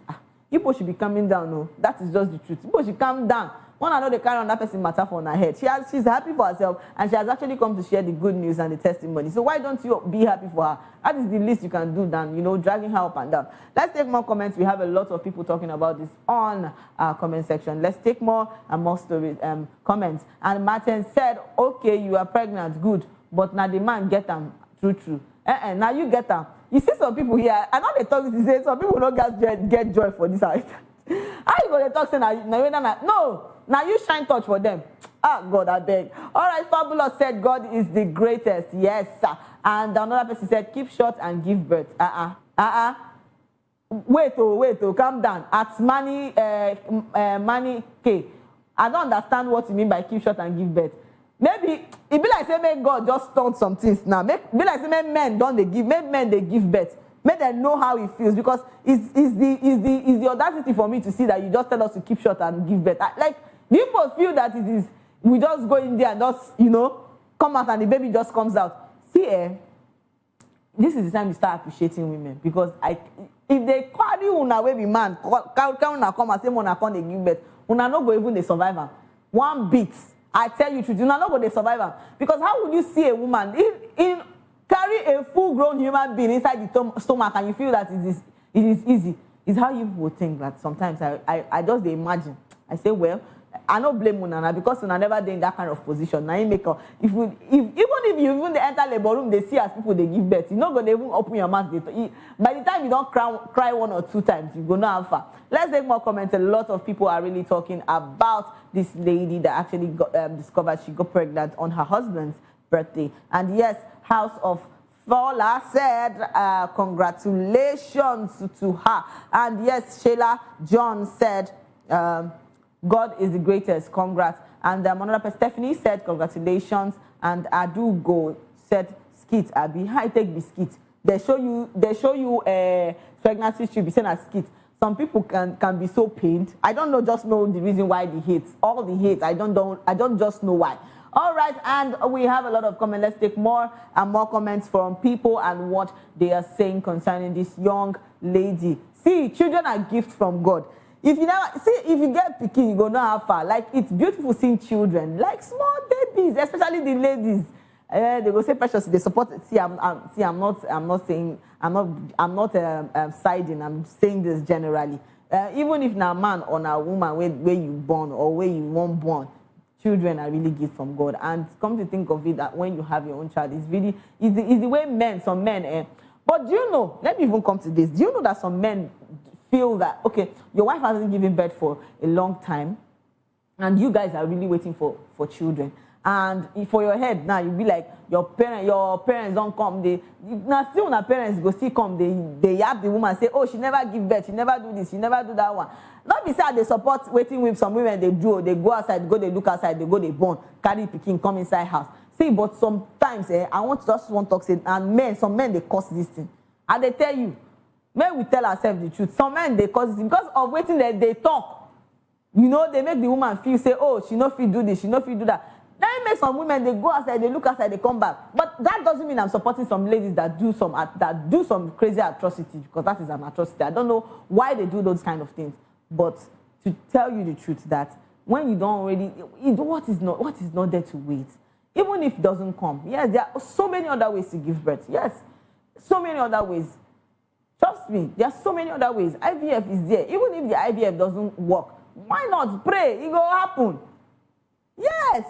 S12: People should be calming down, no? That is just the truth. People should calm down. One I know they carry on that person matter for her head. She's happy for herself, and she has actually come to share the good news and the testimony. So why don't you be happy for her? That is the least you can do than, dragging her up and down. Let's take more comments. We have a lot of people talking about this on our comment section. Let's take more and more stories, comments. And Martin said, okay, you are pregnant, good, but now the man get them, true. Now you get them. You see some people here, I know they talk to say some people don't get joy for this. How you going to talk say no, now you shine touch for them. God, I beg. All right, Fabulous said God is the greatest. Yes, sir. And another person said keep short and give birth. Wait, calm down. At Money K. I don't understand what you mean by keep short and give birth. Maybe it be like say make God just start some things now. Be like say make men they give birth. Make them know how it feels, because it's the audacity for me to see that you just tell us to keep short and give birth. Like, do you both feel that it is we just go in there and just come out and the baby just comes out? See, this is the time you start appreciating women, because if they carry una wey be man, carry una come and say una come dey give birth, una no go even dey survive am. One bit, I tell you truth, una no go dey survive am, because how would you see a woman in carry a full-grown human being inside the stomach and you feel that it is easy? Is how you would think that sometimes I just imagine. I say, well, I don't blame Unana, because Una never did in that kind of position. Now you make even if you enter labor room, they see as people they give birth. You're not gonna even open your mouth. By the time you don't cry 1 or 2 times, you go not have far. Let's take more comments. A lot of people are really talking about this lady that actually discovered she got pregnant on her husband's birthday. And yes, House of Fola said congratulations to her. And yes, Sheila John said God is the greatest, congrats. And another person, Stephanie, said congratulations. And Adugo said skit, Abi, high tech biscuit. They show you a pregnancy strip, be saying a skit. Some people can be so pained. I don't know, just know the reason why the hate. All the hate, I don't just know why. All right, and we have a lot of comments. Let's take more and more comments from people and what they are saying concerning this young lady. See, children are gifts from God. If you get picky, you go not have far. Like, it's beautiful seeing children, like small babies, especially the ladies. They go say precious. They support it. I'm not siding. I'm saying this generally. Even if na man or na woman where you born or where you won't born, children are really gifts from God. And come to think of it, that when you have your own child, it's the way some men. But do you know? Let me even come to this. Do you know that some men feel that, okay, your wife hasn't given birth for a long time, and you guys are really waiting for children, and for your head now, you be like, your parents don't come, now still when parents go still come, they yap the woman, say, oh, she never give birth, she never do this, she never do that one. Not be sad they support waiting with some women, they go outside, they look outside, they go, they born, carry pikin, come inside house. See, but sometimes I want to talk, say, and some men, they cause this thing, and they tell you, men we tell ourselves the truth. Some men, they cause it because of waiting that they talk. They make the woman feel, say, oh, she no fit do this, she no fit do that. Then it makes some women, they go outside, they look outside, they come back. But that doesn't mean I'm supporting some ladies that do some crazy atrocity, because that is an atrocity. I don't know why they do those kind of things. But to tell you the truth, that when you don't already, what is not there to wait? Even if it doesn't come, yes, there are so many other ways to give birth. Yes, so many other ways. Trust me, there are so many other ways. IVF is there. Even if the IVF doesn't work, why not pray? It will happen. Yes,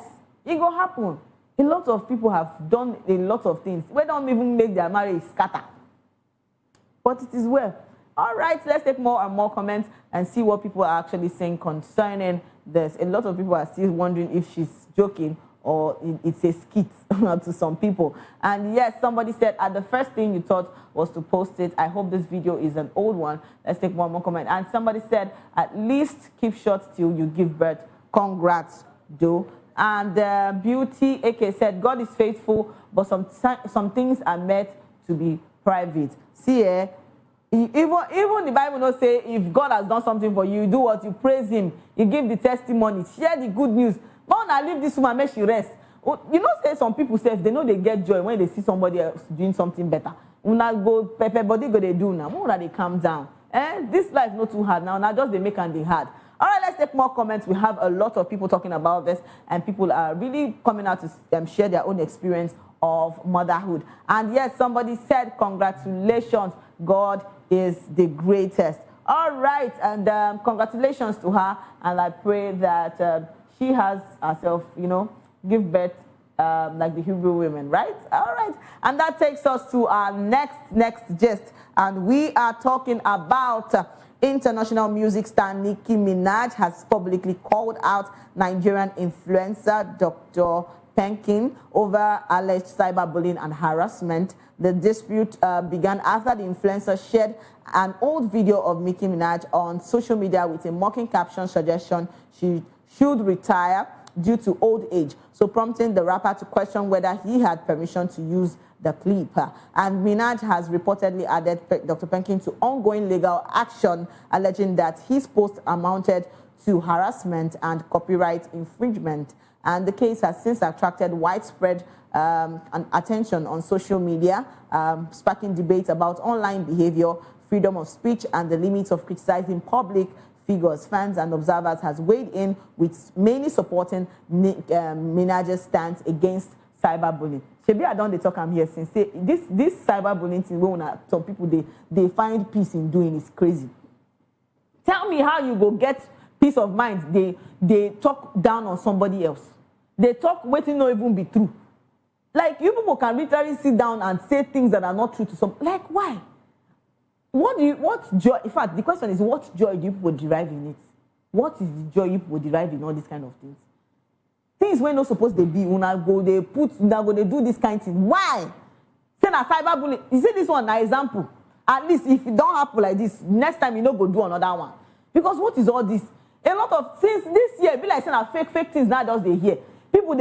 S12: it will happen. A lot of people have done a lot of things. We don't even make their marriage scatter. But it is well. All right, let's take more and more comments and see what people are actually saying concerning this. A lot of people are still wondering if she's joking or it's a skit to some people. And yes, somebody said, the first thing you thought was to post it. I hope this video is an old one. Let's take one more comment. And somebody said, at least keep short till you give birth. Congrats, though. And Beauty AK said, God is faithful, but some things are meant to be private. See, even the Bible not say, if God has done something for you, you do what? You praise him. You give the testimony. Share the good news. Don't leave this woman, make she rest. Say some people say they know they get joy when they see somebody else doing something better. Una go pepper body go they do now. More that they calm down. This life not too hard now. Now just they make and they hard. All right, let's take more comments. We have a lot of people talking about this, and people are really coming out to share their own experience of motherhood. And yes, somebody said, congratulations, God is the greatest. All right, and congratulations to her, and I pray that she has herself, give birth like the Hebrew women, right? All right, and that takes us to our next gist, and we are talking about international music star Nicki Minaj has publicly called out Nigerian influencer Dr. Penkin over alleged cyberbullying and harassment. The dispute began after the influencer shared an old video of Nicki Minaj on social media with a mocking caption suggestion she should retire due to old age, so prompting the rapper to question whether he had permission to use the clip. And Minaj has reportedly added Dr. Penkin to ongoing legal action, alleging that his post amounted to harassment and copyright infringement. And the case has since attracted widespread attention on social media, sparking debates about online behavior, freedom of speech, and the limits of criticizing public figures. Fans and observers has weighed in, with many supporting Minaj's stance against cyberbullying. Shebi, I don't talk I'm here since say this cyberbullying thing when some people they find peace in doing is crazy. Tell me how you go get peace of mind. They talk down on somebody else. They talk waiting not even be true. Like, you people can literally sit down and say things that are not true to some. Like, why? What joy? In fact, the question is, what joy do you people derive in it? What is the joy you people derive in all these kind of things? Things we're not supposed to be. They do this kind of thing. Why? Say na cyberbullying. You see this one, an example. At least if it don't happen like this, next time you know go do another one. Because what is all this? A lot of things this year be like saying fake things now just they hear. People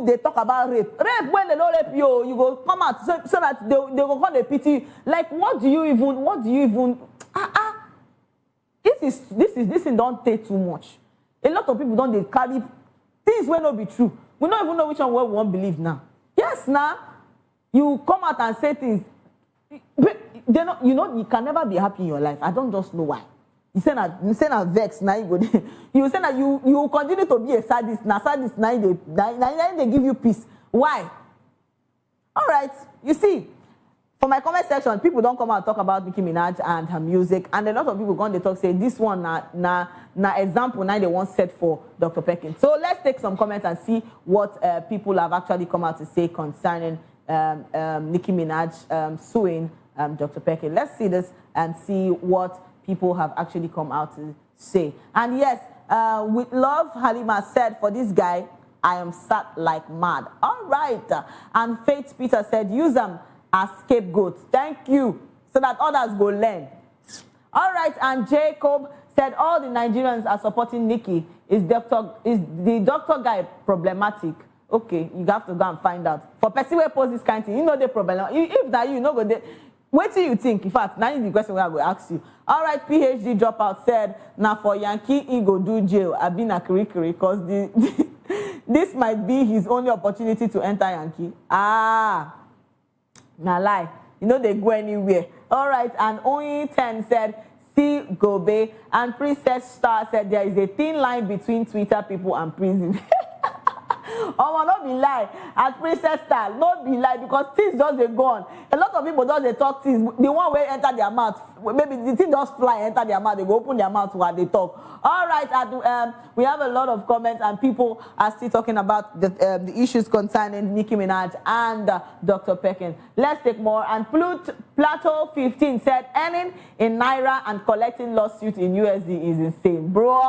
S12: they talk about rape. Rape when they don't rape you go come out so that they go call the pity. Like what do you even this thing don't take too much. A lot of people don't they carry things will not be true. We don't even know which one we won't believe now. Yes, now you come out and say things. You can never be happy in your life. I don't just know why. You say na vex now you go. You say that you continue to be a sadist. Now sadist now they give you peace. Why? All right. You see, for my comment section, people don't come out and talk about Nicki Minaj and her music, and a lot of people go on they talk say this one na example now they want set for Dr. Penkin. So let's take some comments and see what people have actually come out to say concerning Nicki Minaj suing Dr. Penkin. Let's see this and see what people have actually come out to say. And yes, with love, Halima said, for this guy, I am sad like mad. All right. And Faith Peter said, use them as scapegoats. Thank you. So that others go learn. All right. And Jacob said, all the Nigerians are supporting Nicki. Is the doctor guy problematic? Okay, you have to go and find out. For person who post this kind of thing, you know the problem. If that you know go there. What do you think? In fact, now the question I will ask you. All right, PhD dropout said, now for Yankee, he go do jail. I've been a curriculum because this might be his only opportunity to enter Yankee. Nah lie. You know they go anywhere. All right, and Only 10 said, see Gobe. And Princess Star said, there is a thin line between Twitter people and prison. Oh, not be lie. At Princess Star, not be lie because things just they go on. A lot of people just they talk things. The one way enter their mouth, maybe the thing just fly enter their mouth. They go open their mouth while they talk. All right, we have a lot of comments and people are still talking about the issues concerning Nicki Minaj and Dr. Penkin. Let's take more. And Plateau 15 said, earning in Naira and collecting lawsuit in USD is insane, bro.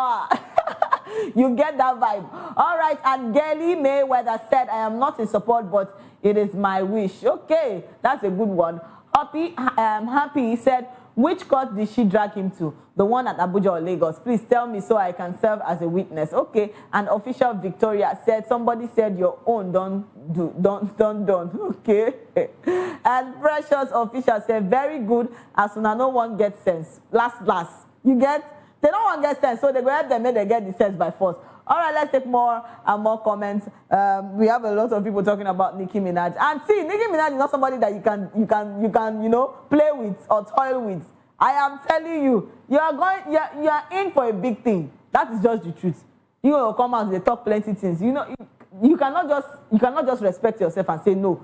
S12: You get that vibe. All right, and Gelly Mayweather said, I am not in support, but it is my wish. Okay, that's a good one. Happy said, which court did she drag him to? The one at Abuja or Lagos? Please tell me so I can serve as a witness. Okay, and Official Victoria said, somebody said your own don't. Okay. And Precious Official said, very good, as soon as no one gets sense. Last. You get? They don't want to get sense, so they go help them make they get the sense by force. All right, let's take more and more comments. We have a lot of people talking about Nicki Minaj. And see, Nicki Minaj is not somebody that you can play with or toil with. I am telling you, you are in for a big thing. That is just the truth. You will come out, they talk plenty things. You know, you cannot just respect yourself and say no.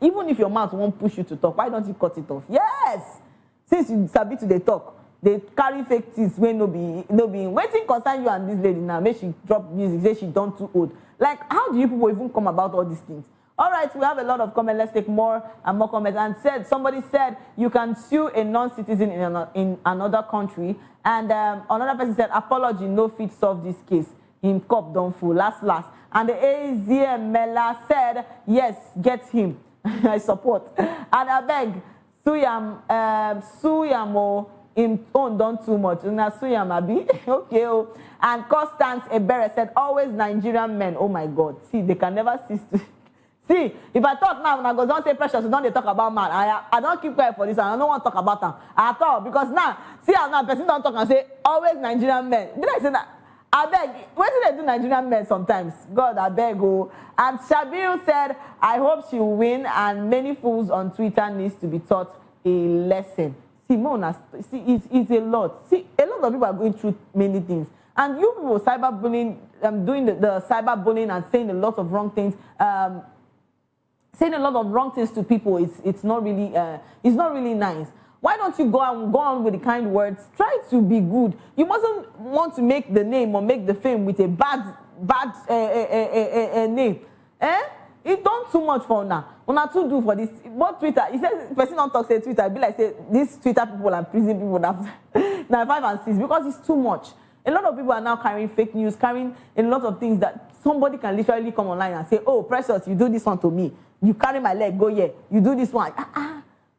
S12: Even if your mouth won't push you to talk, why don't you cut it off? Yes. Since you sabi to the talk, they carry fake things when no be waiting concern you and this lady now. Make she drop music, say she done too old. Like, how do you people even come about all these things? All right, we have a lot of comments. Let's take more and more comments. And somebody said you can sue a non-citizen in another country. And another person said apology no fit solve this case. Him cop don't fool. Last. And the AZM Mela said yes, get him. I support. And I beg Suyamo. Him own done too much. Una Suyam abi. Okay. Oh. And Constance Ebere said always Nigerian men. Oh my God. See, they can never cease to. See, if I talk now, when I go, don't say Precious, don't they talk about man. I don't keep quiet for this, and I don't want to talk about them at all. Because now, see how now person don't talk and say, always Nigerian men. Did I say that? I beg, where do they do Nigerian men sometimes? God, I beg. Oh. And Shabil said, I hope she will win, and many fools on Twitter needs to be taught a lesson. See, Mona, see, it's a lot. See, a lot of people are going through many things. And you people cyberbullying, doing the cyberbullying and saying a lot of wrong things, saying a lot of wrong things to people, it's not really nice. Why don't you go on with the kind words? Try to be good. You mustn't want to make the name or make the fame with a bad name. It's done too much for now. Una too do for this. What Twitter? He says person don't talk say Twitter. Be like say these Twitter people and prison people that now 5 and 6 because it's too much. A lot of people are now carrying fake news, carrying a lot of things that somebody can literally come online and say, oh, Precious, you do this one to me. You carry my leg, go here. You do this one.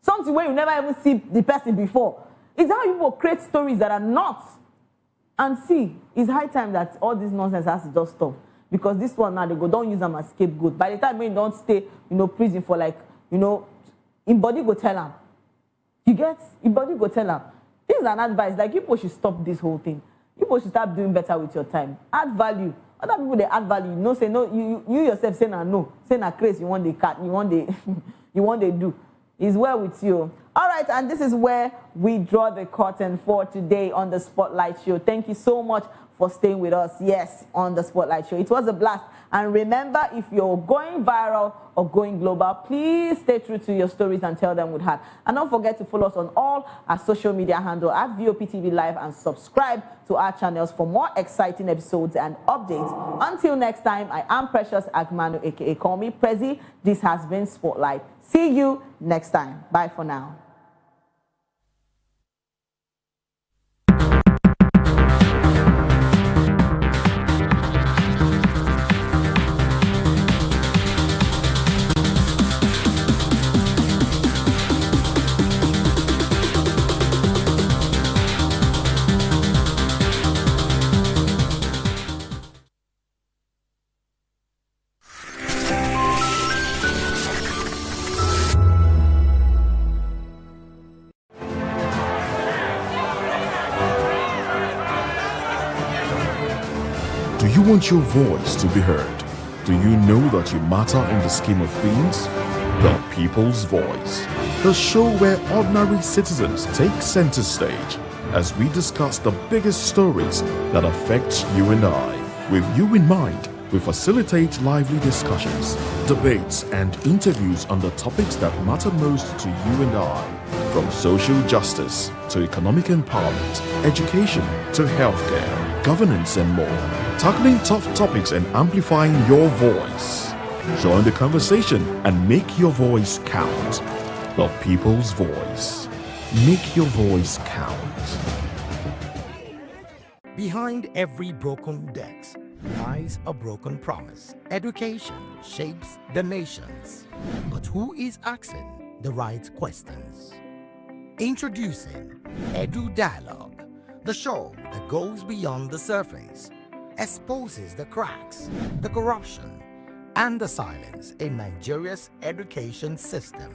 S12: Something where you never even see the person before. It's how people create stories that are not. And see, it's high time that all this nonsense has to just stop. Because this one now, they go, don't use them as scapegoat. By the time when you don't stay, prison for in body go tell them. You get? In body go tell them. This is an advice. Like, people should stop this whole thing. People should start doing better with your time. Add value. Other people, they add value. Say no. You yourself say no. Say na crazy. You want the cat. You want the do. It's well with you. All right, and this is where we draw the curtain for today on the Spotlight Show. Thank you so much for staying with us, yes, on the Spotlight Show. It was a blast. And remember, if you're going viral or going global, please stay true to your stories and tell them with heart. And don't forget to follow us on all our social media handle at VOPTV Live and subscribe to our channels for more exciting episodes and updates. Until next time, I am Precious Agmanu, aka Call Me Prezi. This has been Spotlight. See you next time. Bye for now.
S16: Do you want your voice to be heard? Do you know that you matter in the scheme of things? The People's Voice, the show where ordinary citizens take center stage as we discuss the biggest stories that affect you and I. With you in mind, we facilitate lively discussions, debates, and interviews on the topics that matter most to you and I. From social justice to economic empowerment, education to healthcare, governance, and more. Tackling tough topics and amplifying your voice. Join the conversation and make your voice count. The People's Voice. Make your voice count.
S2: Behind every broken desk lies a broken promise. Education shapes the nations. But who is asking the right questions? Introducing Edu Dialogue, the show that goes beyond the surface, exposes the cracks, the corruption, and the silence in Nigeria's education system.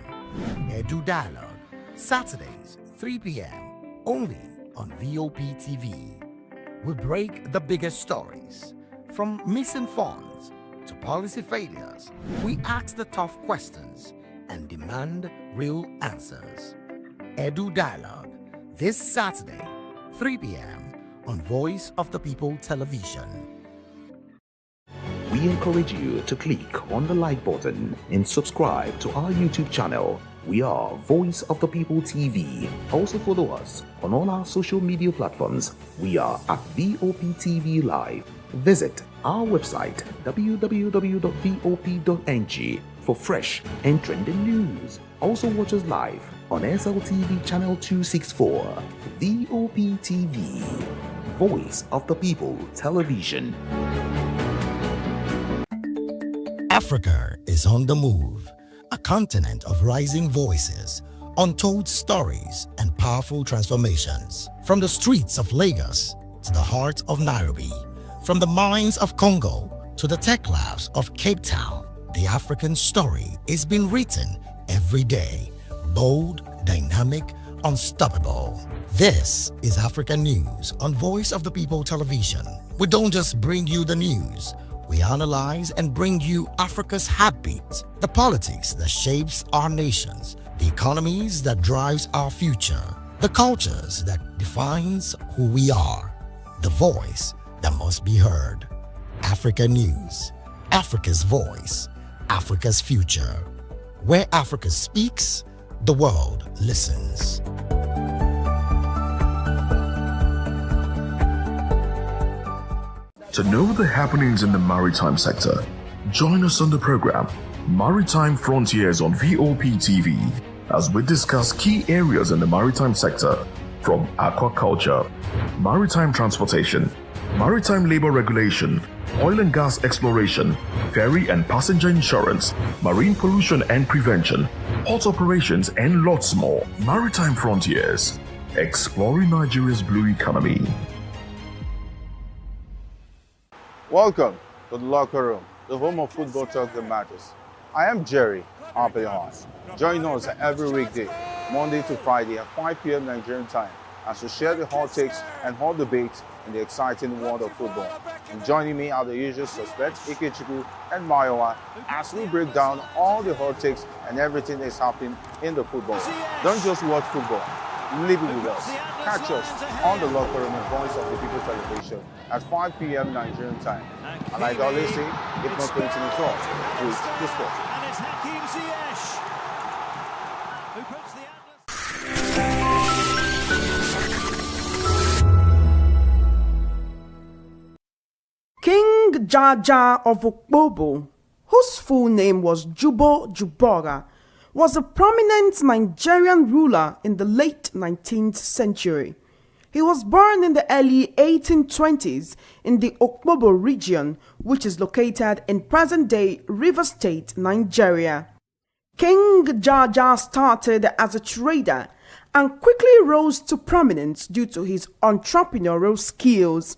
S2: Edu Dialogue, Saturdays, 3 p.m., only on VOP TV. We break the biggest stories, from missing funds to policy failures. We ask the tough questions and demand real answers. Edu Dialogue, this Saturday, 3 p.m. on Voice of the People Television.
S3: We encourage you to click on the like button and subscribe to our YouTube channel. We are Voice of the People TV. Also follow us on all our social media platforms. We are at VOPTV Live. Visit our website www.vop.ng for fresh and trending news. Also watch us live on SLTV channel 264. VOPTV, Voice of the People Television.
S2: Africa is on the move, a continent of rising voices, untold stories, and powerful transformations. From the streets of Lagos to the heart of Nairobi, from the mines of Congo to the tech labs of Cape Town, the African story is being written every day. Bold, dynamic, unstoppable. This is Africa News on Voice of the People Television. We don't just bring you the news. We analyze and bring you Africa's heartbeat, the politics that shapes our nations, the economies that drives our future, the cultures that defines who we are, the voice that must be heard. Africa News, Africa's voice, Africa's future. Where Africa speaks, the world listens.
S4: To know the happenings in the maritime sector, join us on the program Maritime Frontiers on VOP TV as we discuss key areas in the maritime sector from aquaculture, maritime transportation, maritime labor regulation, oil and gas exploration, ferry and passenger insurance, marine pollution and prevention, port operations, and lots more. Maritime Frontiers, exploring Nigeria's blue economy.
S5: Welcome to the locker room, the home of football talk that matters. I am Jerry Arpillon. Join us every weekday, Monday to Friday at 5 p.m. Nigerian time, as we share the hot takes and hot debates in the exciting world of football. And joining me are the usual suspects, Ikechukwu and Mayowa, as we break down all the hot takes and everything that's happening in the football. Don't just watch football, live it with us. Catch us on the locker room and Voice of the People Television at 5 p.m. Nigerian time. And like I always say, if not 20 minutes off, please just go.
S6: And it's Hakim Ziyech who puts the
S21: King Jaja of Okpobo, whose full name was Jubo Jubora, was a prominent Nigerian ruler in the late 19th century. He was born in the early 1820s in the Okpobo region, which is located in present-day Rivers State, Nigeria. King Jaja started as a trader and quickly rose to prominence due to his entrepreneurial skills.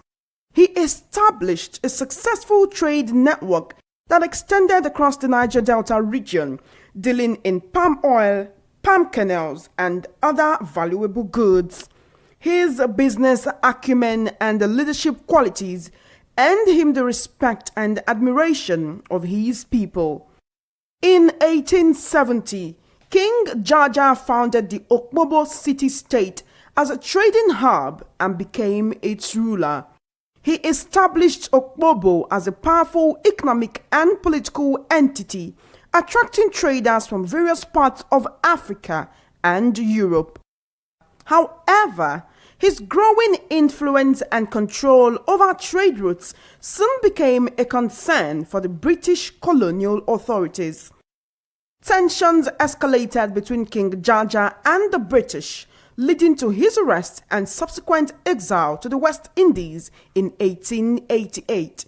S21: He established a successful trade network that extended across the Niger Delta region, dealing in palm oil, palm kernels, and other valuable goods. His business acumen and leadership qualities earned him the respect and admiration of his people. In 1870, King Jaja founded the Okpobo city-state as a trading hub and became its ruler. He established Okpobo as a powerful economic and political entity, attracting traders from various parts of Africa and Europe. However, his growing influence and control over trade routes soon became a concern for the British colonial authorities. Tensions escalated between King Jaja and the British, leading to his arrest and subsequent exile to the West Indies in 1888.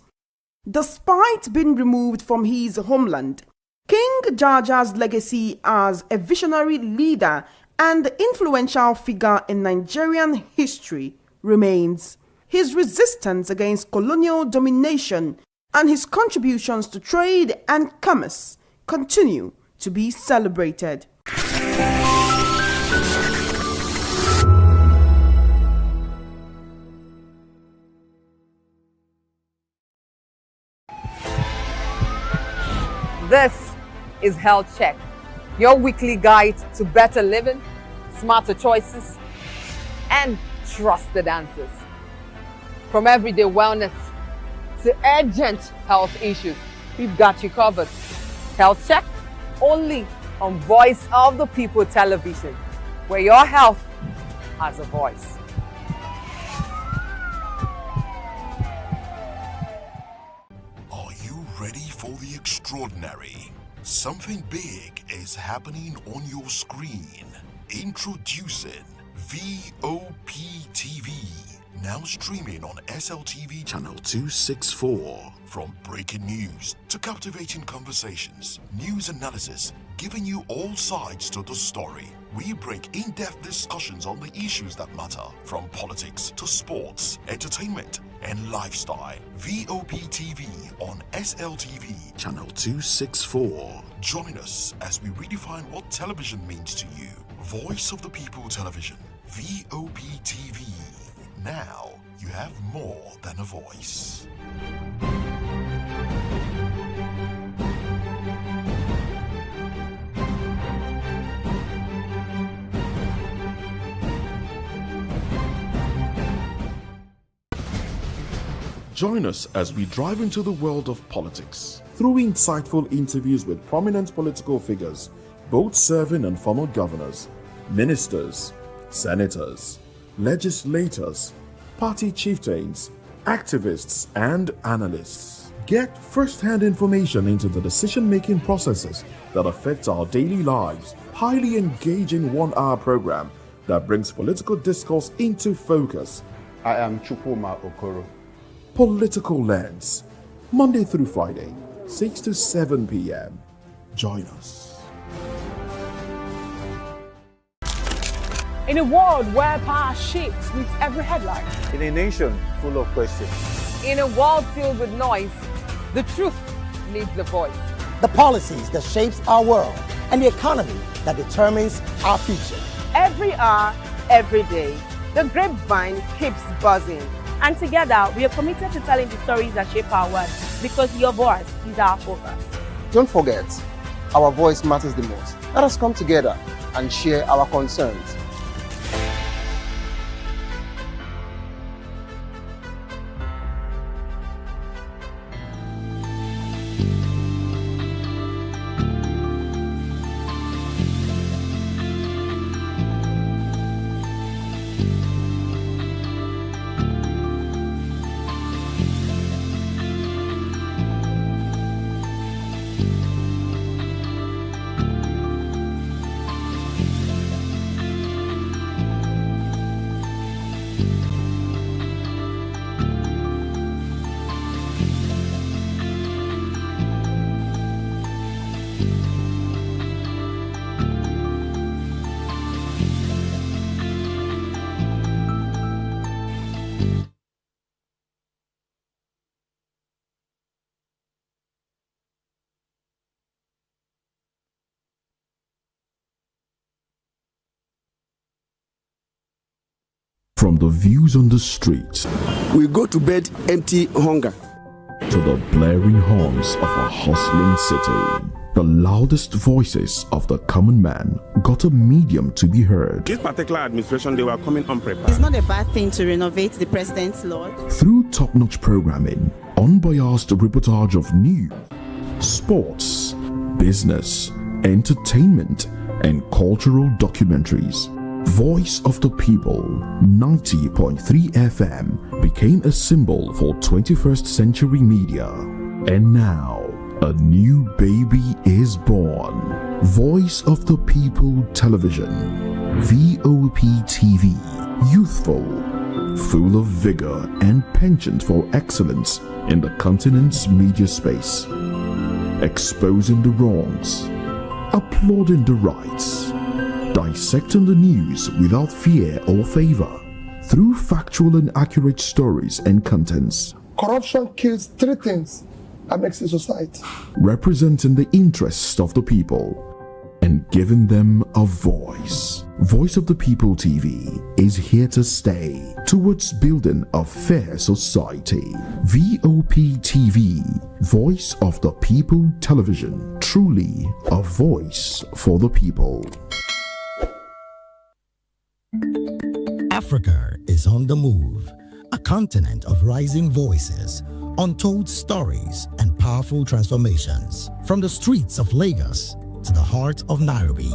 S21: Despite being removed from his homeland, King Jaja's legacy as a visionary leader and influential figure in Nigerian history remains. His resistance against colonial domination and his contributions to trade and commerce continue to be celebrated.
S22: This is Health Check, your weekly guide to better living, smarter choices, and trusted answers. From everyday wellness to urgent health issues, we've got you covered. Health Check, only on Voice of the People Television, where your health has a voice.
S4: Are you ready for the extraordinary? Something big is happening on your screen. Introducing VOP TV. Now streaming on SLTV channel 264. From breaking news to captivating conversations, news analysis, giving you all sides to the story. We bring in-depth discussions on the issues that matter, from politics to sports, entertainment, and lifestyle. VOP TV on SLTV channel 264. Join us as we redefine what television means to you. Voice of the People Television, VOP TV. Now you have more than a voice.
S16: Join us as we drive into the world of politics through insightful interviews with prominent political figures, both serving and former governors, ministers, senators, legislators, party chieftains, activists, and analysts. Get first-hand information into the decision-making processes that affect our daily lives. Highly engaging one-hour program that brings political discourse into focus.
S5: I am Chukwuma Okoro.
S16: Political Lens, Monday through Friday, 6 to 7 p.m. Join us.
S15: In a world where power shifts with every headline.
S5: In a nation full of questions.
S22: In a world filled with noise, the truth needs a voice.
S2: The policies that shapes our world and the economy that determines our future.
S21: Every hour, every day, the grapevine keeps buzzing.
S1: And together, we are committed to telling the stories that shape our world, because your voice is our focus.
S7: Don't forget, our voice matters the most. Let us come together and share our concerns.
S16: From the views on the streets,
S17: we go to bed empty hunger,
S16: to the blaring horns of a hustling city. The loudest voices of the common man got a medium to be heard.
S17: This particular administration, they were coming unprepared.
S18: It's not a bad thing to renovate the president's lawn.
S16: Through top-notch programming, unbiased reportage of news, sports, business, entertainment, and cultural documentaries. Voice of the People 90.3 FM became a symbol for 21st century media. And now, a new baby is born. Voice of the People Television, VOP TV. Youthful, full of vigor and penchant for excellence in the continent's media space. Exposing the wrongs, applauding the rights, dissecting the news without fear or favor, through factual and accurate stories and contents.
S19: Corruption kills three things that makes a society.
S16: Representing the interests of the people and giving them a voice. Voice of the People TV is here to stay towards building a fair society. VOP TV, Voice of the People Television, truly a voice for the people.
S2: Africa is on the move, a continent of rising voices, untold stories, and powerful transformations. From the streets of Lagos to the heart of Nairobi,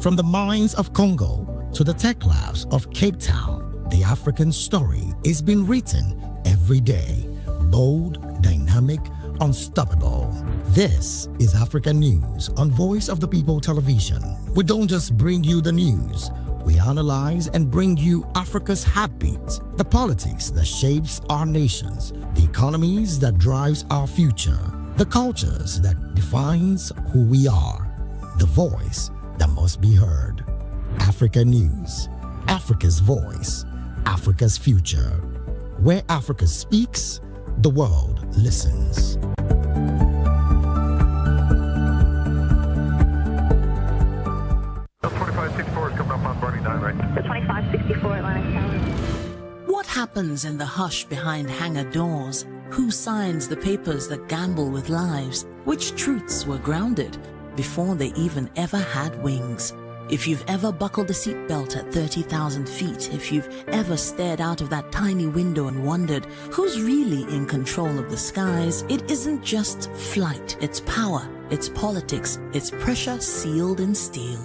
S2: from the mines of Congo to the tech labs of Cape Town, the African story is being written every day. Bold, dynamic, unstoppable. This is African News on Voice of the People Television. We don't just bring you the news. We analyze and bring you Africa's heartbeat, the politics that shapes our nations, the economies that drives our future, the cultures that defines who we are, the voice that must be heard. Africa News, Africa's voice, Africa's future. Where Africa speaks, the world listens.
S8: The 2564 Atlantic Tower.
S9: What happens in the hush behind hangar doors? Who signs the papers that gamble with lives? Which truths were grounded before they even ever had wings? If you've ever buckled a seatbelt at 30,000 feet, if you've ever stared out of that tiny window and wondered who's really in control of the skies, it isn't just flight, it's power, it's politics, it's pressure sealed in steel.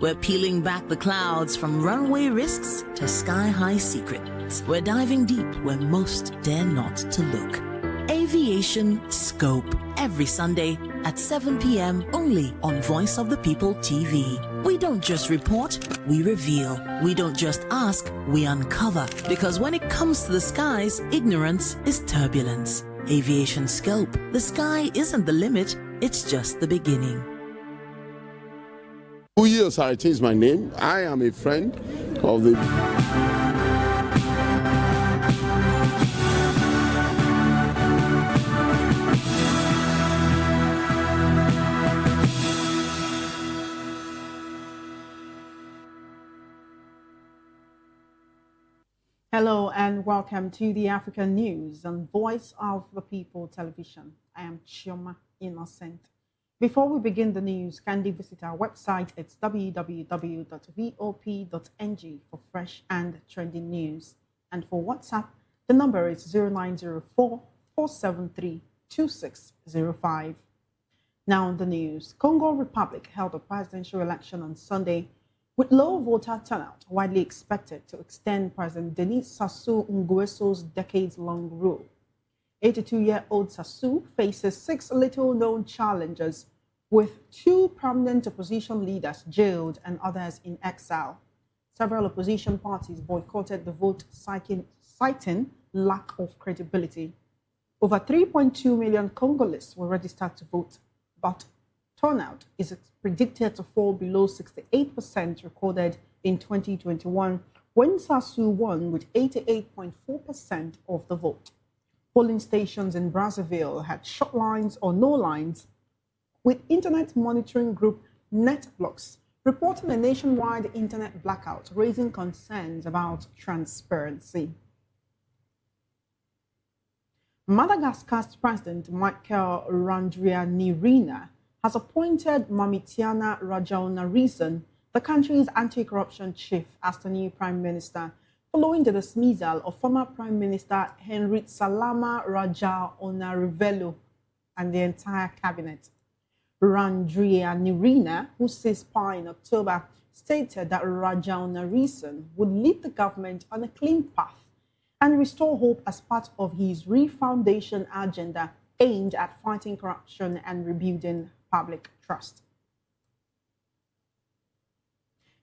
S9: We're peeling back the clouds from runway risks to sky-high secrets. We're diving deep where most dare not to look. Aviation Scope, every Sunday at 7 p.m. only on Voice of the People TV. We don't just report, we reveal. We don't just ask, we uncover. Because when it comes to the skies, ignorance is turbulence. Aviation Scope, the sky isn't the limit, it's just the beginning.
S23: Yes, I changed my name. I am a friend of the...
S21: Hello and welcome to the African News on Voice of the People Television. I am Chioma Innocent. Before we begin the news, kindly visit our website. It's www.vop.ng for fresh and trending news. And for WhatsApp, the number is 0904-473-2605. Now on the news, Congo Republic held a presidential election on Sunday with low voter turnout, widely expected to extend President Denis Sassou Nguesso's decades-long rule. 82-year-old Sassou faces 6 little-known challengers, with 2 prominent opposition leaders jailed and others in exile. Several opposition parties boycotted the vote, citing lack of credibility. Over 3.2 million Congolese were registered to vote, but turnout is predicted to fall below 68% recorded in 2021, when Sassou won with 88.4% of the vote. Polling stations in Brazzaville had short lines or no lines, with internet monitoring group NetBlocks reporting a nationwide internet blackout, raising concerns about transparency. Madagascar's President Michael Randrianirina has appointed Mamitiana Rajaonarizon, the country's anti-corruption chief, as the new prime minister, following the dismissal of former Prime Minister Henry Salama Rajaonarivelu and the entire cabinet. Randrianirina, who ceased power in October, stated that Rajaonarizon would lead the government on a clean path and restore hope as part of his refoundation agenda aimed at fighting corruption and rebuilding public trust.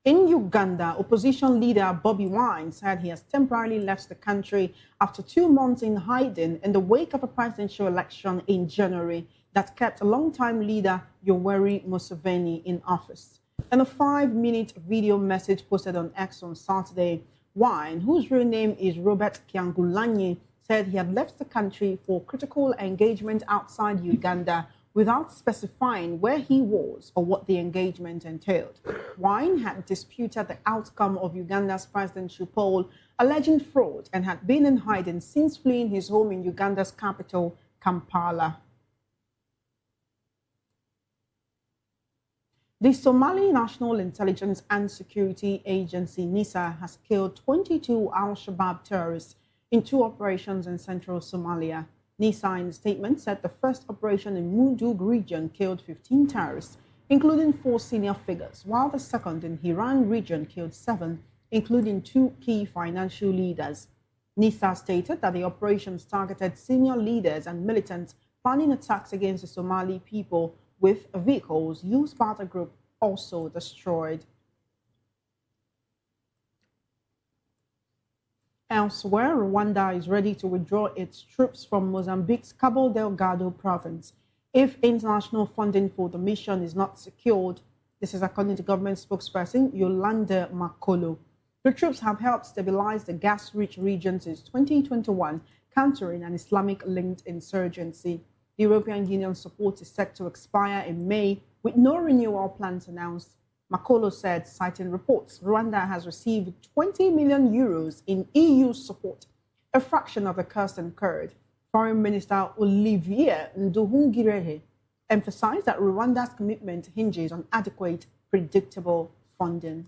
S21: In Uganda, opposition leader Bobi Wine said he has temporarily left the country after 2 months in hiding in the wake of a presidential election in January that kept a longtime leader Yoweri Museveni in office. In a 5-minute video message posted on X on Saturday, Wine, whose real name is Robert Kyangulanyi, said he had left the country for critical engagement outside Uganda without specifying where he was or what the engagement entailed. Wine had disputed the outcome of Uganda's presidential poll, alleging fraud, and had been in hiding since fleeing his home in Uganda's capital, Kampala. The Somali National Intelligence and Security Agency, NISA, has killed 22 al-Shabaab terrorists
S10: in 2 operations in central Somalia. NISA in a statement said the first operation in Mudug region killed 15 terrorists, including 4 senior figures, while the second in Hiran region killed 7, including 2 key financial leaders. NISA stated that the operations targeted senior leaders and militants planning attacks against the Somali people, with vehicles used by the group also destroyed. Elsewhere, Rwanda is ready to withdraw its troops from Mozambique's Cabo Delgado province if international funding for the mission is not secured. This is according to government spokesperson Yolanda Makolo. The troops have helped stabilize the gas-rich region since 2021, countering an Islamic-linked insurgency. The European Union support is set to expire in May, with no renewal plans announced. Makolo said, citing reports, Rwanda has received 20 million euros in EU support, a fraction of the cost incurred. Foreign Minister Olivier Nduhungirehe emphasized that Rwanda's commitment hinges on adequate, predictable funding.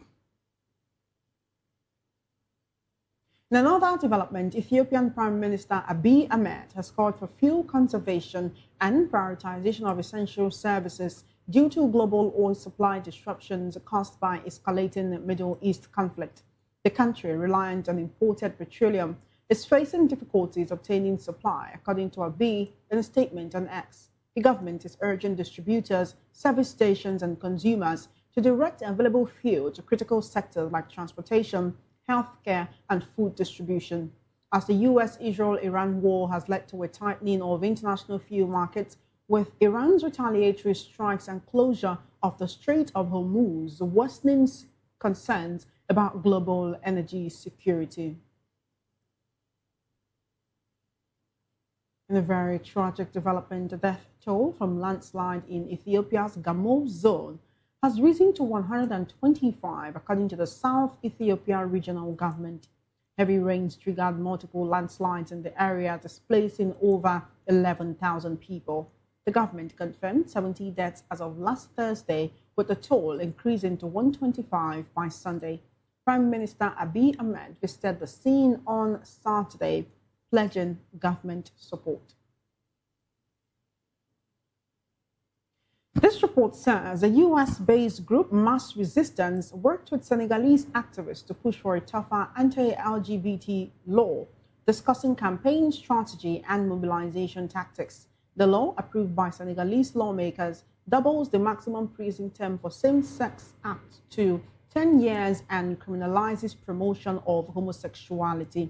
S10: In another development, Ethiopian Prime Minister Abiy Ahmed has called for fuel conservation and prioritization of essential services due to global oil supply disruptions caused by escalating Middle East conflict. The country, reliant on imported petroleum, is facing difficulties obtaining supply, according to Abiy in a statement on X. The government is urging distributors, service stations, and consumers to direct available fuel to critical sectors like transportation, healthcare, and food distribution. As the US-Israel-Iran war has led to a tightening of international fuel markets, with Iran's retaliatory strikes and closure of the Strait of Hormuz worsening concerns about global energy security. In a very tragic development, the death toll from landslide in Ethiopia's Gamo zone has risen to 125, according to the South Ethiopia Regional Government. Heavy rains triggered multiple landslides in the area, displacing over 11,000 people. The government confirmed 70 deaths as of last Thursday, with the toll increasing to 125 by Sunday. Prime Minister Abiy Ahmed visited the scene on Saturday, pledging government support. This report says a US-based group, Mass Resistance, worked with Senegalese activists to push for a tougher anti-LGBT law, discussing campaign strategy and mobilization tactics. The law, approved by Senegalese lawmakers, doubles the maximum prison term for same-sex acts to 10 years and criminalizes promotion of homosexuality.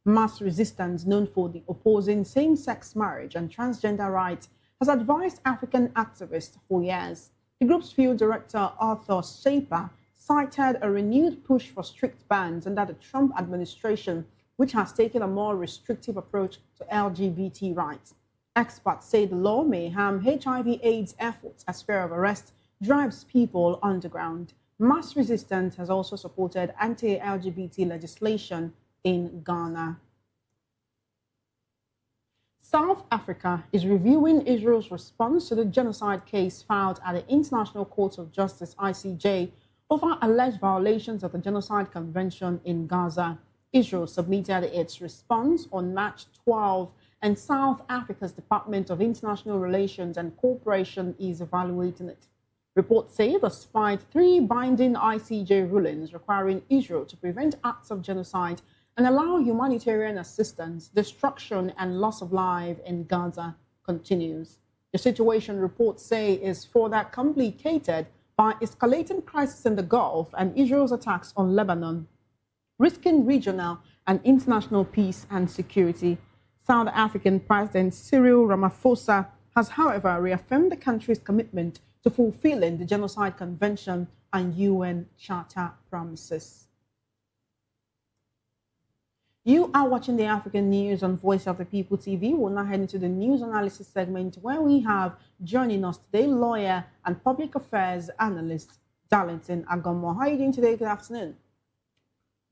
S10: Mass Resistance, known for the opposing same-sex marriage and transgender rights, has advised African activists for years. The group's field director, Arthur Shaper, cited a renewed push for strict bans under the Trump administration, which has taken a more restrictive approach to LGBT rights. Experts say the law may harm HIV/AIDS efforts as fear of arrest drives people underground. Mass Resistance has also supported anti-LGBT legislation in Ghana. South Africa is reviewing Israel's response to the genocide case filed at the International Court of Justice, ICJ, over alleged violations of the Genocide Convention in Gaza. Israel submitted its response on March 12, and South Africa's Department of International Relations and Cooperation is evaluating it. Reports say despite 3 binding ICJ rulings requiring Israel to prevent acts of genocide and allow humanitarian assistance, destruction and loss of life in Gaza continues. The situation, reports say, is further complicated by escalating crisis in the Gulf and Israel's attacks on Lebanon, risking regional and international peace and security. South African President Cyril Ramaphosa has, however, reaffirmed the country's commitment to fulfilling the Genocide Convention and UN Charter promises. You are watching the African News on Voice of the People TV. We'll now head into the news analysis segment, where we have joining us today lawyer and public affairs analyst Darlington Agomo. How are you doing today? Good afternoon.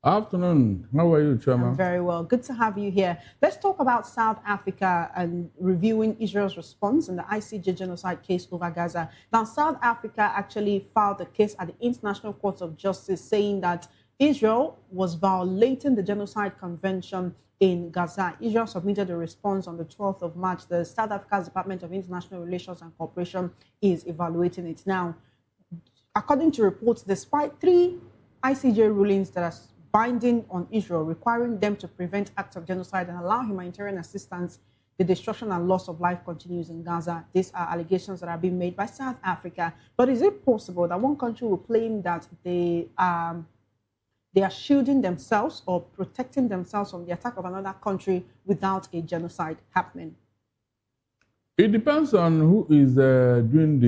S11: Afternoon. How are you, Chama?
S10: I'm very well. Good to have you here. Let's talk about South Africa and reviewing Israel's response in the ICJ genocide case over Gaza. Now, South Africa actually filed a case at the International Court of Justice saying that Israel was violating the Genocide Convention in Gaza. Israel submitted a response on the 12th of March. The South Africa's Department of International Relations and Cooperation is evaluating it now. According to reports, despite 3 ICJ rulings that are binding on Israel, requiring them to prevent acts of genocide and allow humanitarian assistance, the destruction and loss of life continues in Gaza. These are allegations that are being made by South Africa. But is it possible that one country will claim that they are shielding themselves or protecting themselves from the attack of another country without a genocide happening?
S11: It depends on who is doing the